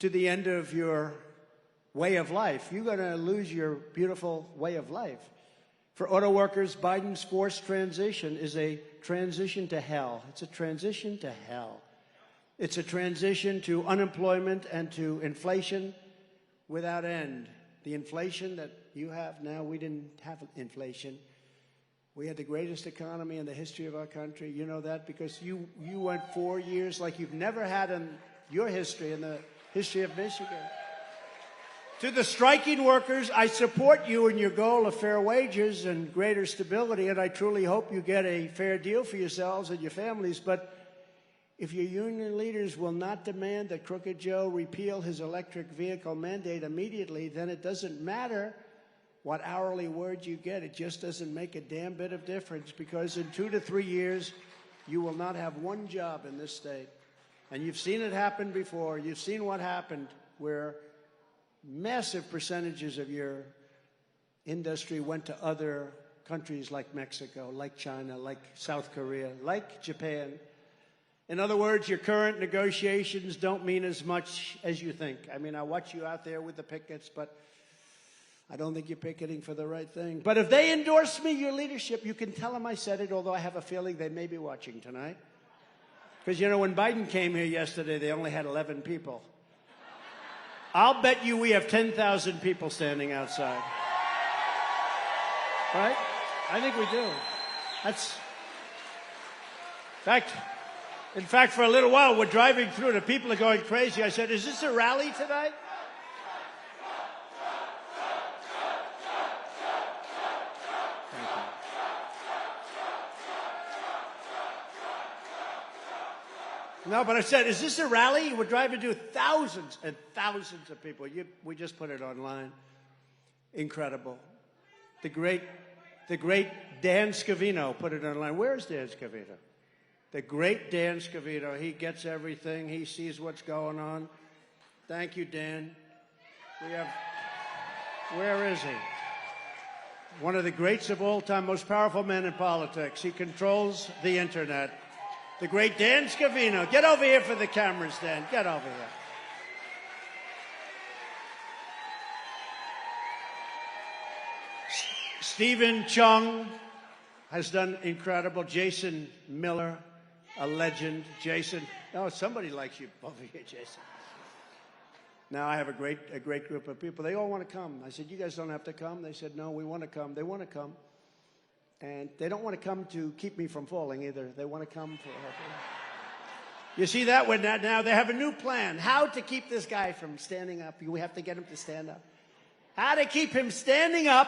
to the end of your way of life. You're going to lose your beautiful way of life. For auto workers, Biden's forced transition is a transition to hell. It's a transition to hell. It's a transition to unemployment and to inflation without end. The inflation that you have now, we didn't have inflation. We had the greatest economy in the history of our country. You know that because you went 4 years like you've never had in your history, in the history of Michigan. To the striking workers, I support you in your goal of fair wages and greater stability, and I truly hope you get a fair deal for yourselves and your families. But if your union leaders will not demand that Crooked Joe repeal his electric vehicle mandate immediately, then it doesn't matter what hourly wage you get. It just doesn't make a damn bit of difference because in 2 to 3 years, you will not have one job in this state. And you've seen it happen before. You've seen what happened where massive percentages of your industry went to other countries like Mexico, like China, like South Korea, like Japan. In other words, your current negotiations don't mean as much as you think. I mean, I watch you out there with the pickets, but I don't think you're picketing for the right thing. But if they endorse me, your leadership, you can tell them I said it, although I have a feeling they may be watching tonight. Because, you know, when Biden came here yesterday, they only had 11 people. I'll bet you we have 10,000 people standing outside. Right? I think we do. In fact, for a little while, we're driving through, the people are going crazy. I said, is this a rally tonight? Thank you. No, but I said, is this a rally? We're driving through thousands and thousands of people. We just put it online. Incredible. The great Dan Scavino put it online. Where's Dan Scavino? The great Dan Scavino. He gets everything. He sees what's going on. Thank you, Dan. Where is he? One of the greats of all time, most powerful men in politics. He controls the internet. The great Dan Scavino. Get over here for the cameras, Dan. Get over here. Stephen Chung has done incredible. Jason Miller, a legend. Jason, oh, somebody likes you over here, Jason. Now I have a great group of people. They all want to come. I said, you guys don't have to come. They said, no, we want to come. They want to come. And they don't want to come to keep me from falling either. They want to come for You see that one now? They have a new plan. How to keep this guy from standing up. We have to get him to stand up. How to keep him standing up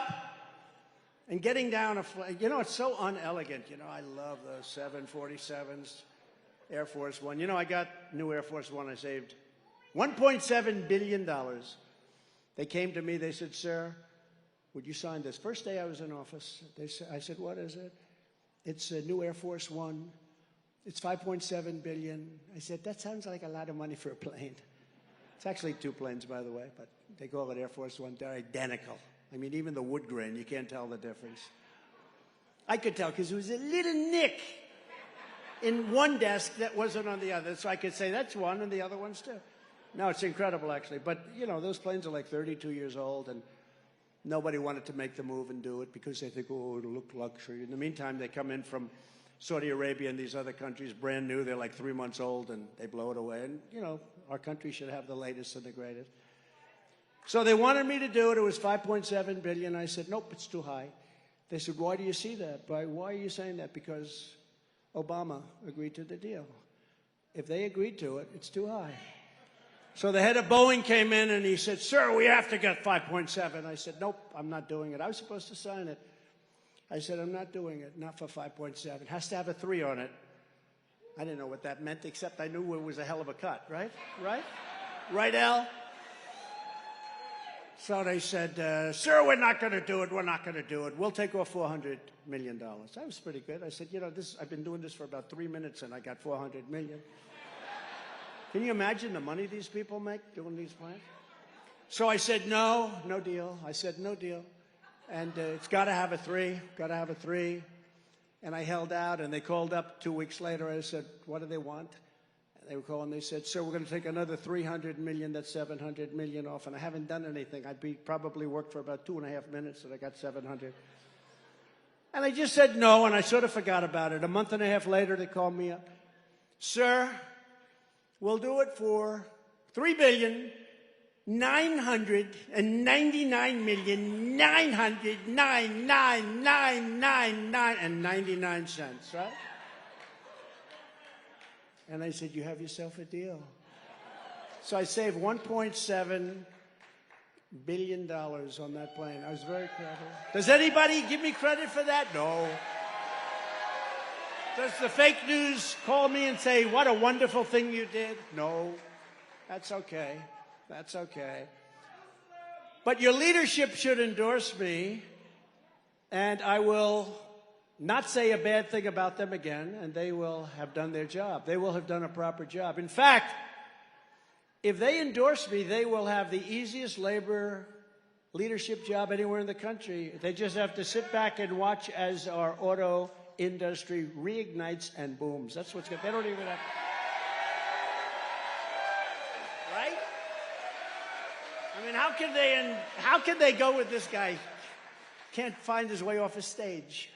and getting down a flag. You know, it's so unelegant. You know, I love those 747s, Air Force One. You know, I got new Air Force One. I saved $1.7 billion. They came to me. They said, sir, would you sign this? First day I was in office, I said, what is it? It's a new Air Force One. It's $5.7 billion. I said, that sounds like a lot of money for a plane. It's actually 2 planes, by the way, but they call it Air Force One. They're identical. I mean, even the wood grain, you can't tell the difference. I could tell because there was a little nick in one desk that wasn't on the other. So I could say, that's one, and the other one's two. No, it's incredible, actually. But, you know, those planes are like 32 years old, and nobody wanted to make the move and do it because they think, oh, it'll look luxury. In the meantime, they come in from Saudi Arabia and these other countries, brand new. They're like 3 months old, and they blow it away. And, you know, our country should have the latest and the greatest. So they wanted me to do it. It was $5.7 billion. I said, nope, it's too high. They said, why do you see that? Why are you saying that? Because Obama agreed to the deal. If they agreed to it, it's too high. So the head of Boeing came in and he said, sir, we have to get 5.7. I said, nope, I'm not doing it. I was supposed to sign it. I said, I'm not doing it, not for 5.7. It has to have a 3 on it. I didn't know what that meant, except I knew it was a hell of a cut, right? Right? Right, Al? So they said, sir, we're not going to do it. We're not going to do it. We'll take off $400 million. That was pretty good. I said, you know, I've been doing this for about 3 minutes, and I got $400 million. Can you imagine the money these people make doing these plans? So I said, no deal. I said, no deal. And it's got to have a 3, got to have a 3. And I held out, and they called up 2 weeks later. I said, what do they want? And they were calling, they said, sir, we're going to take another $300 million, that's $700 million off. And I haven't done anything. Probably worked for about 2.5 minutes, and I got 700. And I just said no, and I sort of forgot about it. A month and a half later, they called me up. Sir, we'll do it for $3,999,999,999.99, right? And I said, you have yourself a deal. So I saved $1.7 billion on that plane. I was very proud of it. Does anybody give me credit for that? No. Does the fake news call me and say, what a wonderful thing you did? No. That's okay. That's okay. But your leadership should endorse me, and I will not say a bad thing about them again, and they will have done their job. They will have done a proper job. In fact, if they endorse me, they will have the easiest labor leadership job anywhere in the country. They just have to sit back and watch as our auto industry reignites and booms. That's what's good. They don't even have... Right? I mean, how can they go with this guy? Can't find his way off a stage.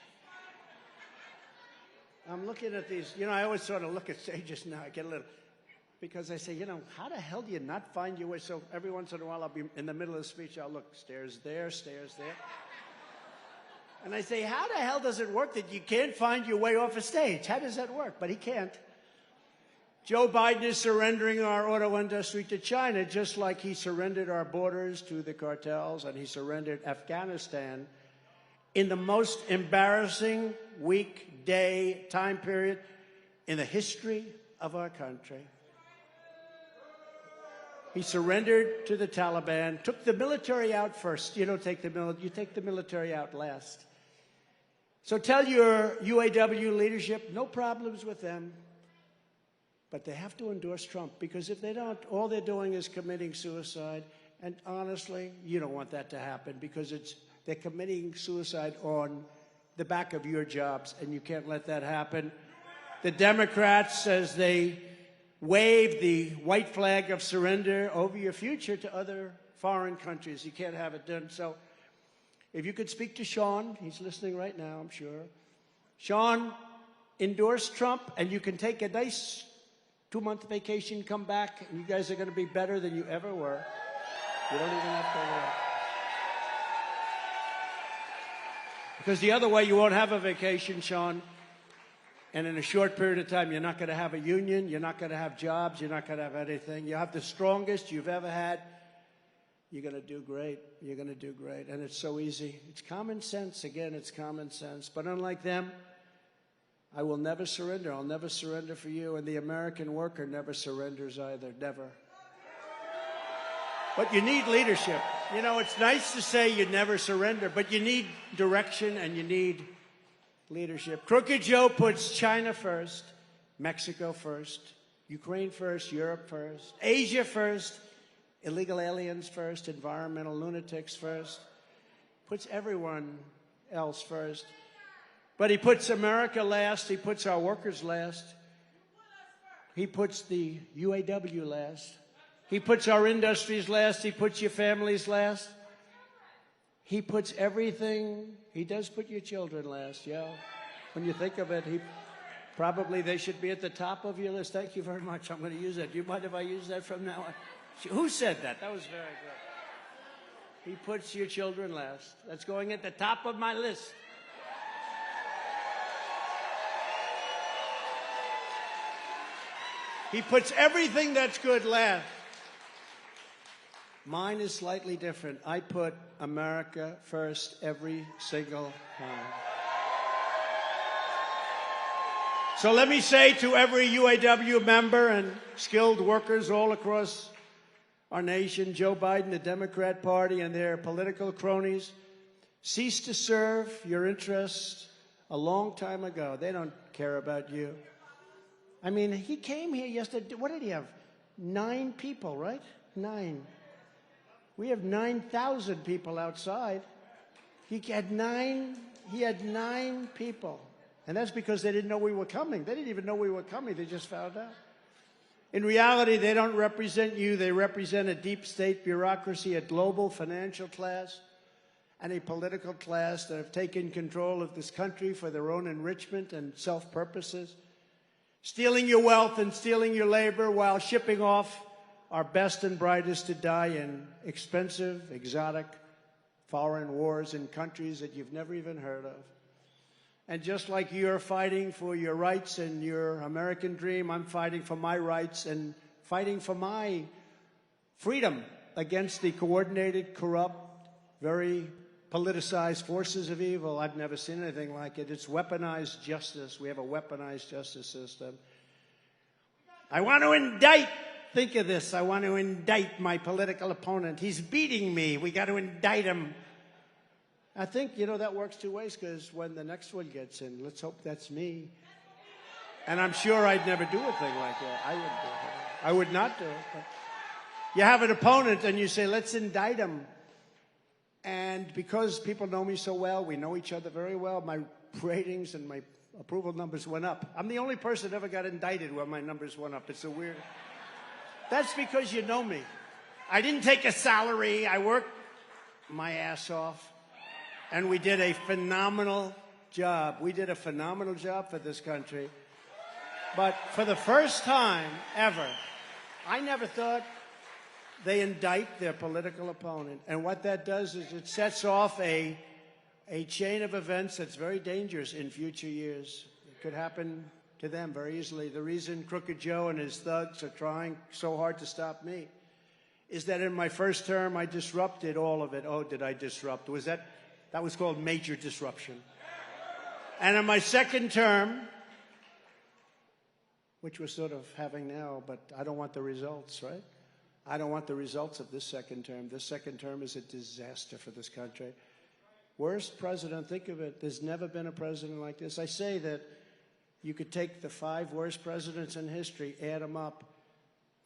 I'm looking at these, you know, I always sort of look at stages now. I get a little, because I say, you know, how the hell do you not find your way? So every once in a while, I'll be in the middle of the speech, I'll look, stairs there, stairs there. And I say, how the hell does it work that you can't find your way off a stage? How does that work? But he can't. Joe Biden is surrendering our auto industry to China, just like he surrendered our borders to the cartels and he surrendered Afghanistan in the most embarrassing weekday time period in the history of our country. He surrendered to the Taliban, took the military out first. You don't take the military, you take the military out last. So tell your UAW leadership, no problems with them. But they have to endorse Trump, because if they don't, all they're doing is committing suicide. And honestly, you don't want that to happen, because they're committing suicide on the back of your jobs, and you can't let that happen. The Democrats, as they wave the white flag of surrender over your future to other foreign countries, you can't have it done. So if you could speak to Sean, he's listening right now, I'm sure. Sean, endorse Trump, and you can take a nice 2-month vacation, come back, and you guys are going to be better than you ever were. You don't even have to work. Because the other way, you won't have a vacation, Sean. And in a short period of time, you're not going to have a union, you're not going to have jobs, you're not going to have anything. You have the strongest you've ever had. You're going to do great. You're going to do great. And it's so easy. It's common sense. Again, it's common sense. But unlike them, I will never surrender. I'll never surrender for you. And the American worker never surrenders either. Never. But you need leadership. You know, it's nice to say you never surrender, but you need direction and you need leadership. Crooked Joe puts China first, Mexico first, Ukraine first, Europe first, Asia first, illegal aliens first, environmental lunatics first, puts everyone else first. But he puts America last, he puts our workers last, he puts the UAW last, he puts our industries last, he puts your families last. He puts everything. He does put your children last, yeah. When you think of it, probably they should be at the top of your list. Thank you very much. I'm going to use that. Do you mind if I use that from now on? Who said that? That was very good. He puts your children last. That's going at the top of my list. He puts everything that's good last. Mine is slightly different. I put America first every single time. So let me say to every UAW member and skilled workers all across our nation, Joe Biden, the Democrat Party, and their political cronies, cease to serve your interests a long time ago. They don't care about you. I mean, he came here yesterday. What did he have? 9 people, right? 9. We have 9,000 people outside. He had nine people. And that's because they didn't know we were coming. They didn't even know we were coming. They just found out. In reality, they don't represent you. They represent a deep state bureaucracy, a global financial class, and a political class that have taken control of this country for their own enrichment and self-purposes, stealing your wealth and stealing your labor while shipping off our best and brightest to die in expensive, exotic, foreign wars in countries that you've never even heard of. And just like you're fighting for your rights and your American dream, I'm fighting for my rights and fighting for my freedom against the coordinated, corrupt, very politicized forces of evil. I've never seen anything like it. It's weaponized justice. We have a weaponized justice system. I want to indict. Think of this. I want to indict my political opponent. He's beating me. We got to indict him. I think, you know, that works 2 ways, because when the next one gets in, let's hope that's me. And I'm sure I'd never do a thing like that. I wouldn't do it. I would not do it. But you have an opponent and you say, let's indict him. And because people know me so well, we know each other very well, my ratings and my approval numbers went up. I'm the only person that ever got indicted where my numbers went up. It's a weird... That's because you know me. I didn't take a salary. I worked my ass off. And we did a phenomenal job. We did a phenomenal job for this country. But for the first time ever, I never thought they indict their political opponent. And what that does is it sets off a chain of events that's very dangerous in future years. It could happen to them very easily. The reason Crooked Joe and his thugs are trying so hard to stop me is that in my first term, I disrupted all of it. Oh, did I disrupt? That was called major disruption. And in my second term, which we're sort of having now, but I don't want the results, right? I don't want the results of this second term. This second term is a disaster for this country. Worst president, think of it. There's never been a president like this. I say that you could take the 5 worst presidents in history, add them up,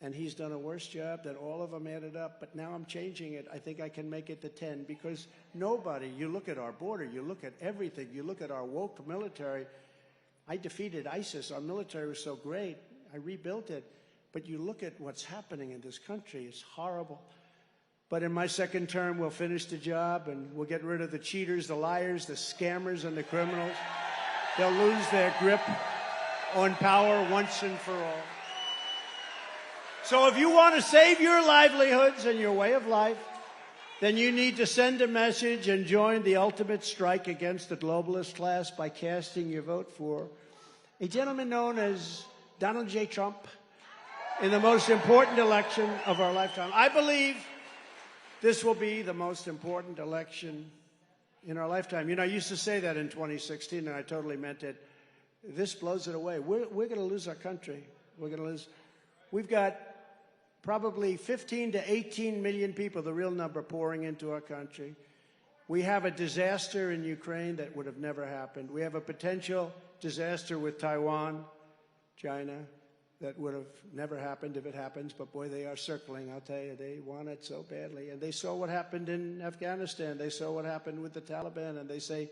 and he's done a worse job than all of them added up. But now I'm changing it. I think I can make it to 10, because nobody, you look at our border, you look at everything, you look at our woke military. I defeated ISIS. Our military was so great. I rebuilt it. But you look at what's happening in this country, it's horrible. But in my second term, we'll finish the job and we'll get rid of the cheaters, the liars, the scammers, and the criminals. They'll lose their grip on power once and for all. So if you want to save your livelihoods and your way of life, then you need to send a message and join the ultimate strike against the globalist class by casting your vote for a gentleman known as Donald J. Trump in the most important election of our lifetime. I believe this will be the most important election in our lifetime. You know, I used to say that in 2016, and I totally meant it. This blows it away. We're going to lose our country. We're going to lose. We've got probably 15 to 18 million people, the real number, pouring into our country. We have a disaster in Ukraine that would have never happened. We have a potential disaster with Taiwan, China, that would have never happened if it happens, but boy, they are circling, I'll tell you. They want it so badly. And they saw what happened in Afghanistan. They saw what happened with the Taliban, and they say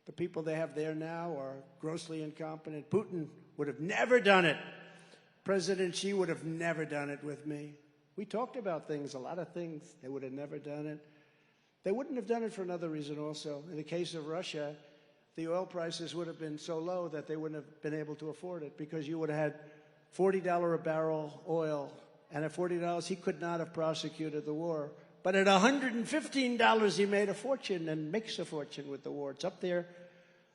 the people they have there now are grossly incompetent. Putin would have never done it. President Xi would have never done it with me. We talked about things, a lot of things. They would have never done it. They wouldn't have done it for another reason also. In the case of Russia, the oil prices would have been so low that they wouldn't have been able to afford it, because you would have had $40 a barrel oil, and at $40 he could not have prosecuted the war. But at $115 he made a fortune and makes a fortune with the war. It's up there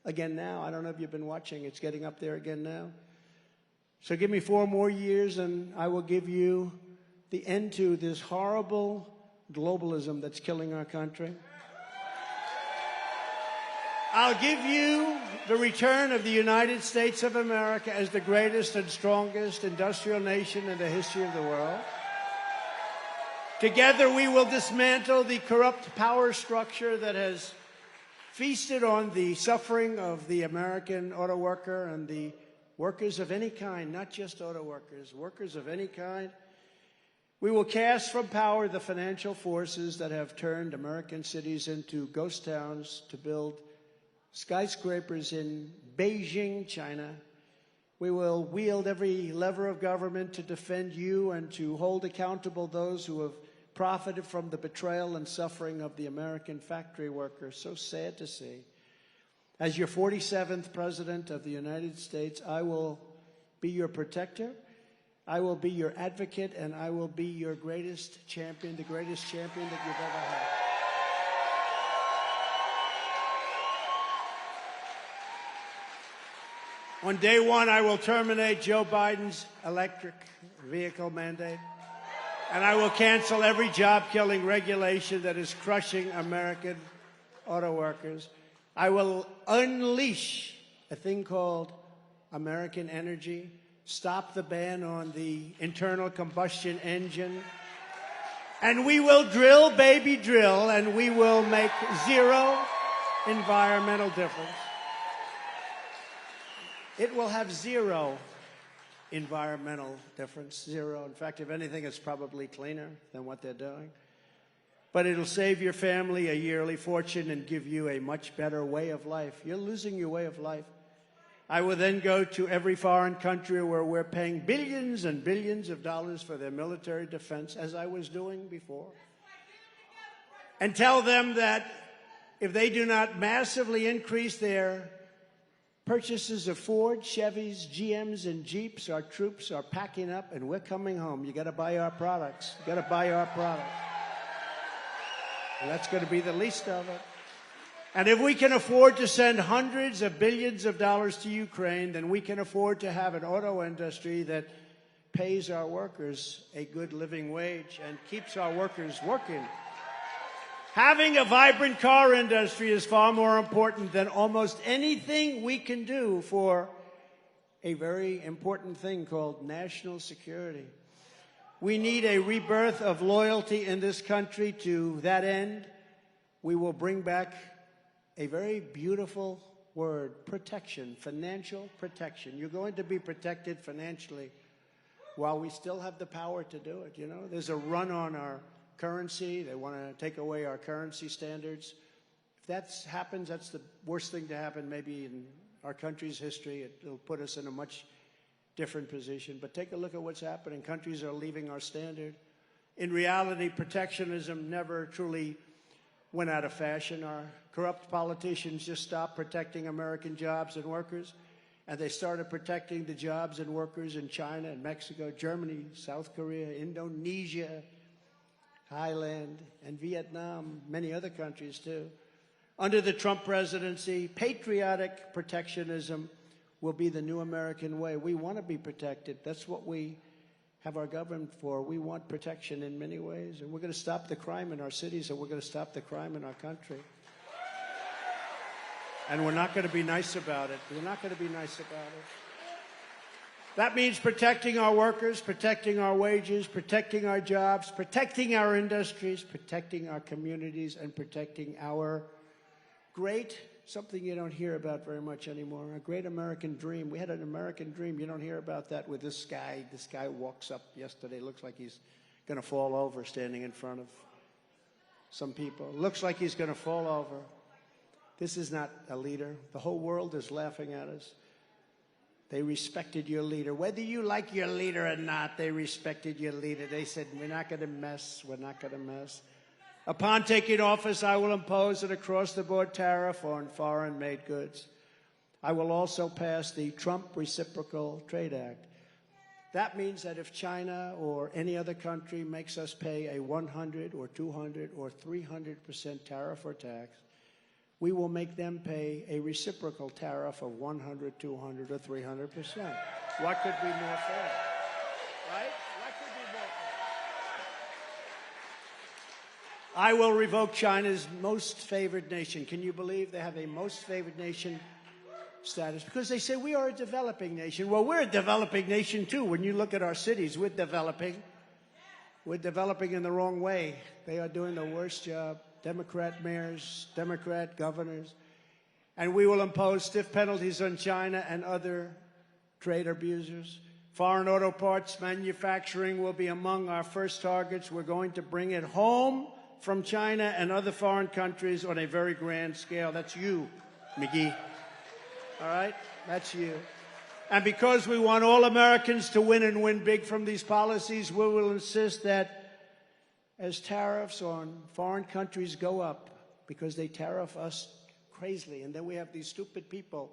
again now. I don't know if you've been watching. It's getting up there again now. So give me 4 more years and I will give you the end to this horrible globalism that's killing our country. I'll give you the return of the United States of America as the greatest and strongest industrial nation in the history of the world. Together we will dismantle the corrupt power structure that has feasted on the suffering of the American auto worker and the workers of any kind, not just auto workers, workers of any kind. We will cast from power the financial forces that have turned American cities into ghost towns to build skyscrapers in Beijing, China. We will wield every lever of government to defend you and to hold accountable those who have profited from the betrayal and suffering of the American factory workers. So sad to see. As your 47th President of the United States, I will be your protector, I will be your advocate, and I will be your greatest champion, the greatest champion that you've ever had. On day one, I will terminate Joe Biden's electric vehicle mandate, and I will cancel every job-killing regulation that is crushing American auto workers. I will unleash a thing called American energy, stop the ban on the internal combustion engine, and we will drill, baby, drill, and we will make zero environmental difference. It will have zero environmental difference, zero. In fact, if anything, it's probably cleaner than what they're doing. But it'll save your family a yearly fortune and give you a much better way of life. You're losing your way of life. I will then go to every foreign country where we're paying billions and billions of dollars for their military defense, as I was doing before, and tell them that if they do not massively increase their purchases of Ford, Chevys, GMs, and Jeeps, our troops are packing up and we're coming home. You got to buy our products. You got to buy our products. And that's going to be the least of it. And if we can afford to send hundreds of billions of dollars to Ukraine, then we can afford to have an auto industry that pays our workers a good living wage and keeps our workers working. Having a vibrant car industry is far more important than almost anything we can do for a very important thing called national security. We need a rebirth of loyalty in this country. To that end, we will bring back a very beautiful word, protection, financial protection. You're going to be protected financially while we still have the power to do it. You know, there's a run on our currency. They want to take away our currency standards. If that happens, that's the worst thing to happen maybe in our country's history. It'll put us in a much different position. But take a look at what's happening. Countries are leaving our standard. In reality, protectionism never truly went out of fashion. Our corrupt politicians just stopped protecting American jobs and workers, and they started protecting the jobs and workers in China and Mexico, Germany, South Korea, Indonesia, Thailand, and Vietnam, many other countries too. Under the Trump presidency, patriotic protectionism will be the new American way. We want to be protected. That's what we have our government for. We want protection in many ways, and we're going to stop the crime in our cities, and we're going to stop the crime in our country. And we're not going to be nice about it. We're not going to be nice about it. That means protecting our workers, protecting our wages, protecting our jobs, protecting our industries, protecting our communities, and protecting our great, something you don't hear about very much anymore, a great American dream. We had an American dream. You don't hear about that with this guy. This guy walks up yesterday, looks like he's going to fall over standing in front of some people. Looks like he's going to fall over. This is not a leader. The whole world is laughing at us. They respected your leader. Whether you like your leader or not, they respected your leader. They said, we're not going to mess. We're not going to mess. Upon taking office, I will impose an across-the-board tariff on foreign-made goods. I will also pass the Trump Reciprocal Trade Act. That means that if China or any other country makes us pay a 100 or 200 or 300% tariff or tax, we will make them pay a reciprocal tariff of 100, 200, or 300%. What could be more fair? Right? What could be more fair? I will revoke China's most favored nation. Can you believe they have a most favored nation status? Because they say we are a developing nation. Well, we're a developing nation, too. When you look at our cities, we're developing. We're developing in the wrong way. They are doing the worst job. Democrat mayors, Democrat governors, and we will impose stiff penalties on China and other trade abusers. Foreign auto parts manufacturing will be among our first targets. We're going to bring it home from China and other foreign countries on a very grand scale. That's you, McGee. All right? That's you. And because we want all Americans to win and win big from these policies, we will insist that as tariffs on foreign countries go up, because they tariff us crazily, and then we have these stupid people,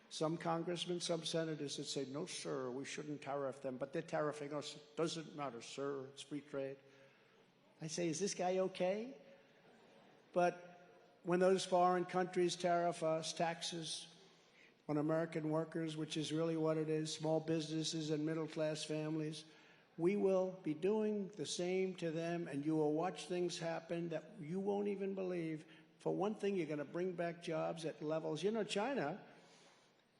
some congressmen, some senators that say, no, sir, we shouldn't tariff them, but they're tariffing us. Doesn't matter, sir, it's free trade. I say, is this guy okay? But when those foreign countries tariff us, taxes on American workers, which is really what it is, small businesses and middle-class families, we will be doing the same to them, and you will watch things happen that you won't even believe. For one thing, you're going to bring back jobs at levels. You know, China,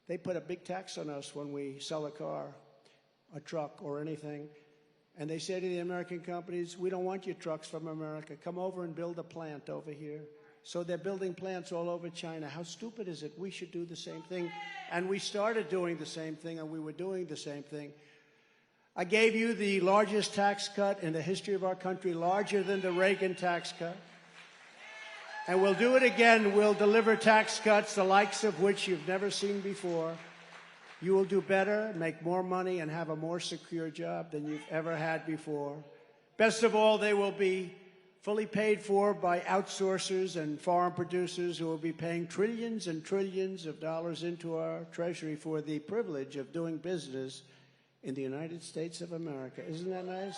they put a big tax on us when we sell a car, a truck, or anything. And they say to the American companies, we don't want your trucks from America. Come over and build a plant over here. So they're building plants all over China. How stupid is it? We should do the same thing. And we started doing the same thing, and we were doing the same thing. I gave you the largest tax cut in the history of our country, larger than the Reagan tax cut. And we'll do it again. We'll deliver tax cuts, the likes of which you've never seen before. You will do better, make more money, and have a more secure job than you've ever had before. Best of all, they will be fully paid for by outsourcers and foreign producers who will be paying trillions and trillions of dollars into our treasury for the privilege of doing business in the United States of America. Isn't that nice?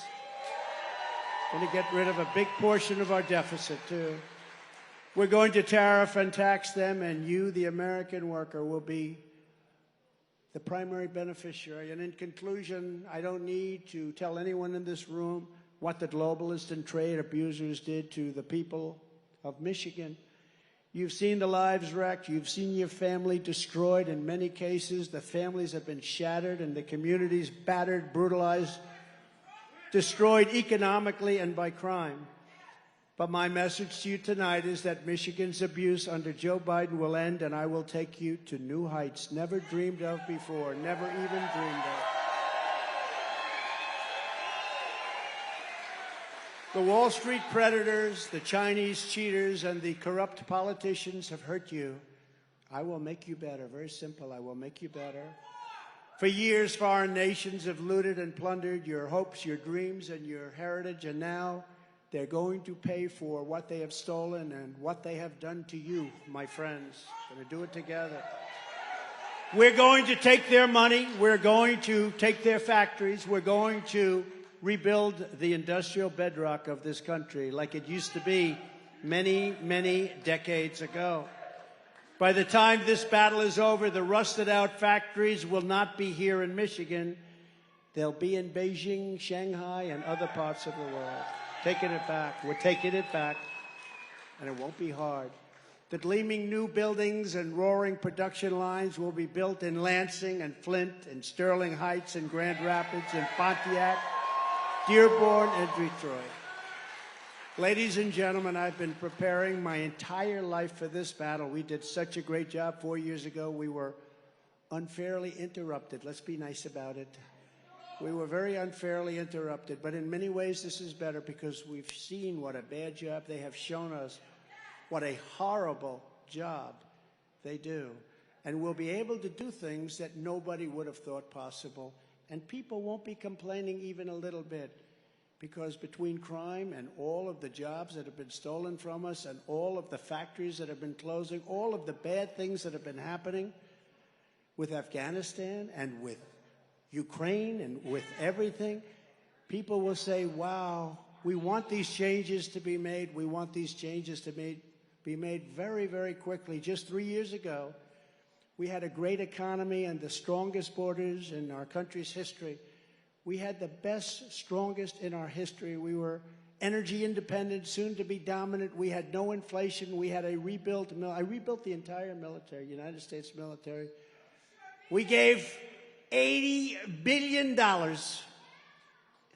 Going to get rid of a big portion of our deficit, too. We're going to tariff and tax them, and you, the American worker, will be the primary beneficiary. And in conclusion, I don't need to tell anyone in this room what the globalists and trade abusers did to the people of Michigan. You've seen the lives wrecked. You've seen your family destroyed. In many cases, the families have been shattered and the communities battered, brutalized, destroyed economically and by crime. But my message to you tonight is that Michigan's abuse under Joe Biden will end, and I will take you to new heights never dreamed of before, never even dreamed of. The Wall Street predators, the Chinese cheaters, and the corrupt politicians have hurt you. I will make you better. Very simple. I will make you better. For years, foreign nations have looted and plundered your hopes, your dreams, and your heritage, and now they're going to pay for what they have stolen and what they have done to you, my friends. We're going to do it together. We're going to take their money. We're going to take their factories. We're going to rebuild the industrial bedrock of this country like it used to be many, many decades ago. By the time this battle is over, the rusted-out factories will not be here in Michigan. They'll be in Beijing, Shanghai, and other parts of the world. Taking it back. We're taking it back, and it won't be hard. The gleaming new buildings and roaring production lines will be built in Lansing and Flint and Sterling Heights and Grand Rapids and Pontiac, Dearborn, and Detroit. Ladies and gentlemen, I've been preparing my entire life for this battle. We did such a great job 4 years ago. We were unfairly interrupted. Let's be nice about it. We were very unfairly interrupted, but in many ways this is better because we've seen what a bad job they have shown us, what a horrible job they do. And we'll be able to do things that nobody would have thought possible. And people won't be complaining even a little bit. Because between crime and all of the jobs that have been stolen from us and all of the factories that have been closing, all of the bad things that have been happening with Afghanistan and with Ukraine and with everything, people will say, wow, we want these changes to be made. We want these changes to be made very, very quickly. Just 3 years ago, we had a great economy and the strongest borders in our country's history. We had the best, strongest in our history. We were energy independent, soon to be dominant. We had no inflation. We had a rebuilt I rebuilt the entire military, United States military. We gave $80 billion.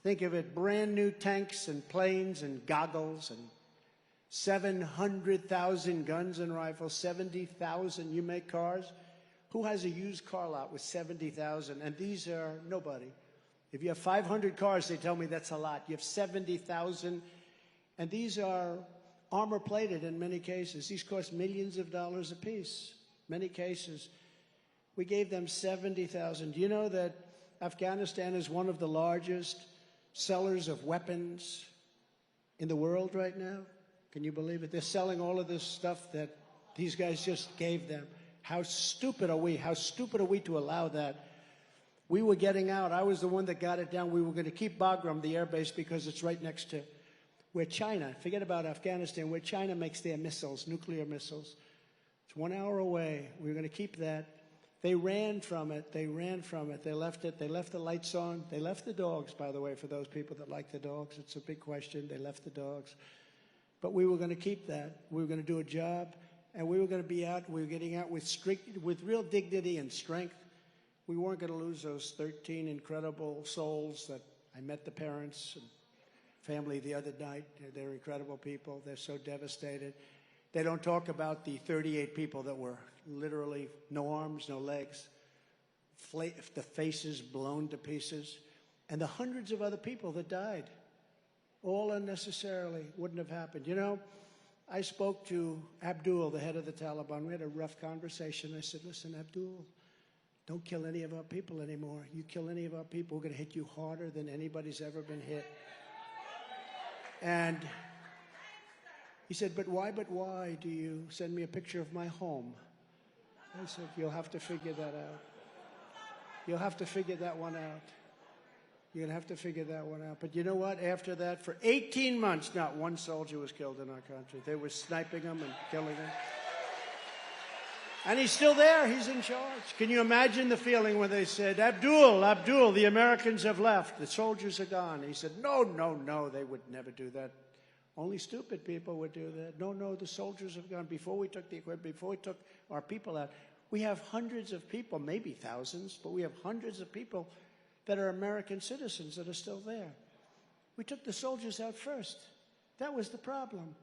Think of it, brand new tanks and planes and goggles and 700,000 guns and rifles, 70,000. You make cars? Who has a used car lot with 70,000? And these are nobody. If you have 500 cars, they tell me that's a lot. You have 70,000, and these are armor-plated in many cases. These cost millions of dollars apiece, many cases. We gave them 70,000. Do you know that Afghanistan is one of the largest sellers of weapons in the world right now? Can you believe it? They're selling all of this stuff that these guys just gave them. How stupid are we? How stupid are we to allow that? We were getting out. I was the one that got it down. We were going to keep Bagram, the air base, because it's right next to where China, forget about Afghanistan, where China makes their missiles, nuclear missiles. It's 1 hour away. We were going to keep that. They ran from it. They ran from it. They left it. They left the lights on. They left the dogs, by the way, for those people that like the dogs. It's a big question. They left the dogs. But we were going to keep that. We were going to do a job, and we were going to be out. We were getting out with real dignity and strength. We weren't going to lose those 13 incredible souls that I met the parents and family the other night. They're incredible people. They're so devastated. They don't talk about the 38 people that were literally no arms, no legs, the faces blown to pieces, and the hundreds of other people that died, all unnecessarily. Wouldn't have happened. You know, I spoke to Abdul, the head of the Taliban. We had a rough conversation. I said, listen, Abdul, don't kill any of our people anymore. You kill any of our people, we're going to hit you harder than anybody's ever been hit. And he said, but why do you send me a picture of my home? I said, you'll have to figure that out. You'll have to figure that one out. You're going to have to figure that one out. But you know what? After that, for 18 months, not one soldier was killed in our country. They were sniping them and killing them. And he's still there. He's in charge. Can you imagine the feeling when they said, Abdul, the Americans have left. The soldiers are gone. He said, no, they would never do that. Only stupid people would do that. No, the soldiers have gone. Before we took the equipment, before we took our people out, we have hundreds of people, maybe thousands, but we have hundreds of people that are American citizens that are still there. We took the soldiers out first. That was the problem.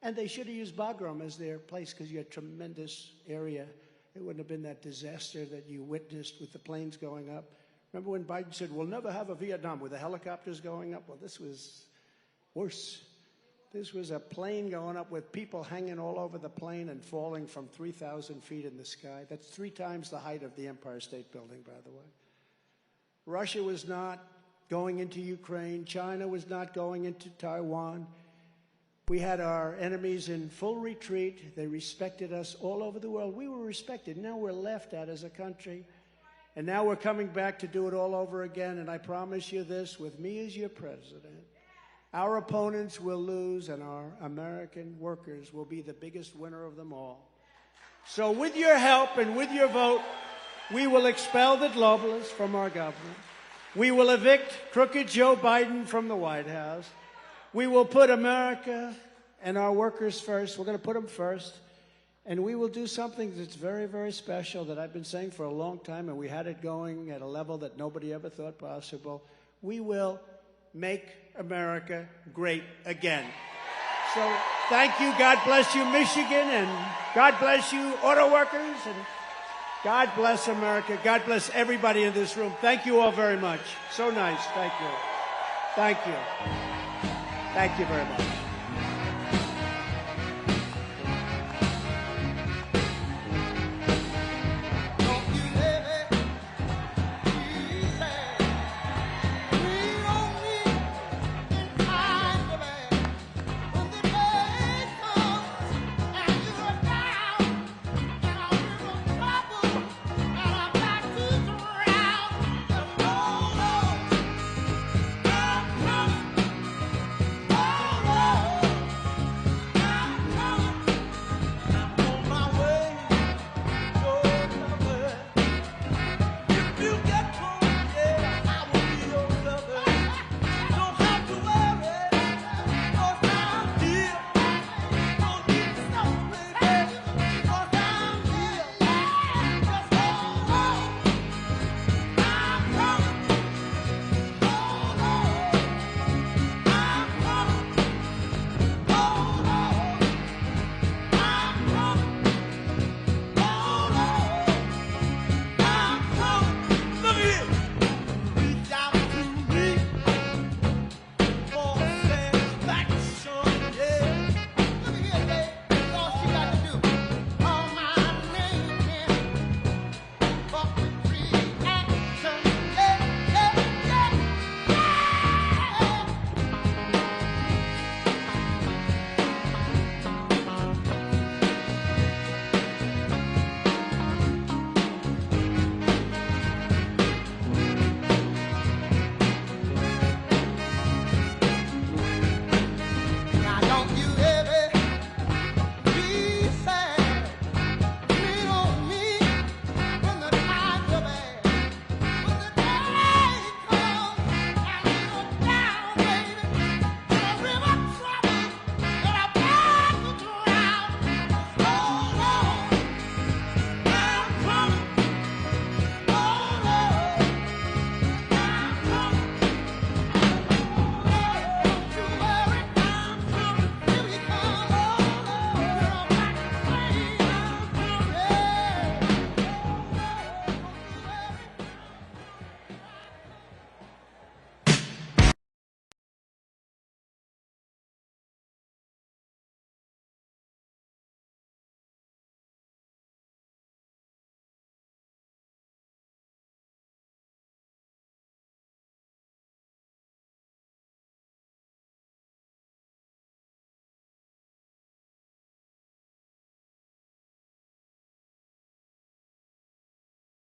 And they should have used Bagram as their place because you had tremendous area. It wouldn't have been that disaster that you witnessed with the planes going up. Remember when Biden said, we'll never have a Vietnam with the helicopters going up? Well, this was worse. This was a plane going up with people hanging all over the plane and falling from 3,000 feet in the sky. That's 3 times the height of the Empire State Building, by the way. Russia was not going into Ukraine. China was not going into Taiwan. We had our enemies in full retreat. They respected us all over the world. We were respected. Now we're laughed at as a country. And now we're coming back to do it all over again. And I promise you this, with me as your president, our opponents will lose and our American workers will be the biggest winner of them all. So with your help and with your vote, we will expel the globalists from our government. We will evict crooked Joe Biden from the White House. We will put America and our workers first. We're going to put them first. And we will do something that's very, very special that I've been saying for a long time, and we had it going at a level that nobody ever thought possible. We will make America great again. So thank you. God bless you, Michigan, and God bless you, auto workers, and God bless America. God bless everybody in this room. Thank you all very much. So nice. Thank you. Thank you. Thank you very much.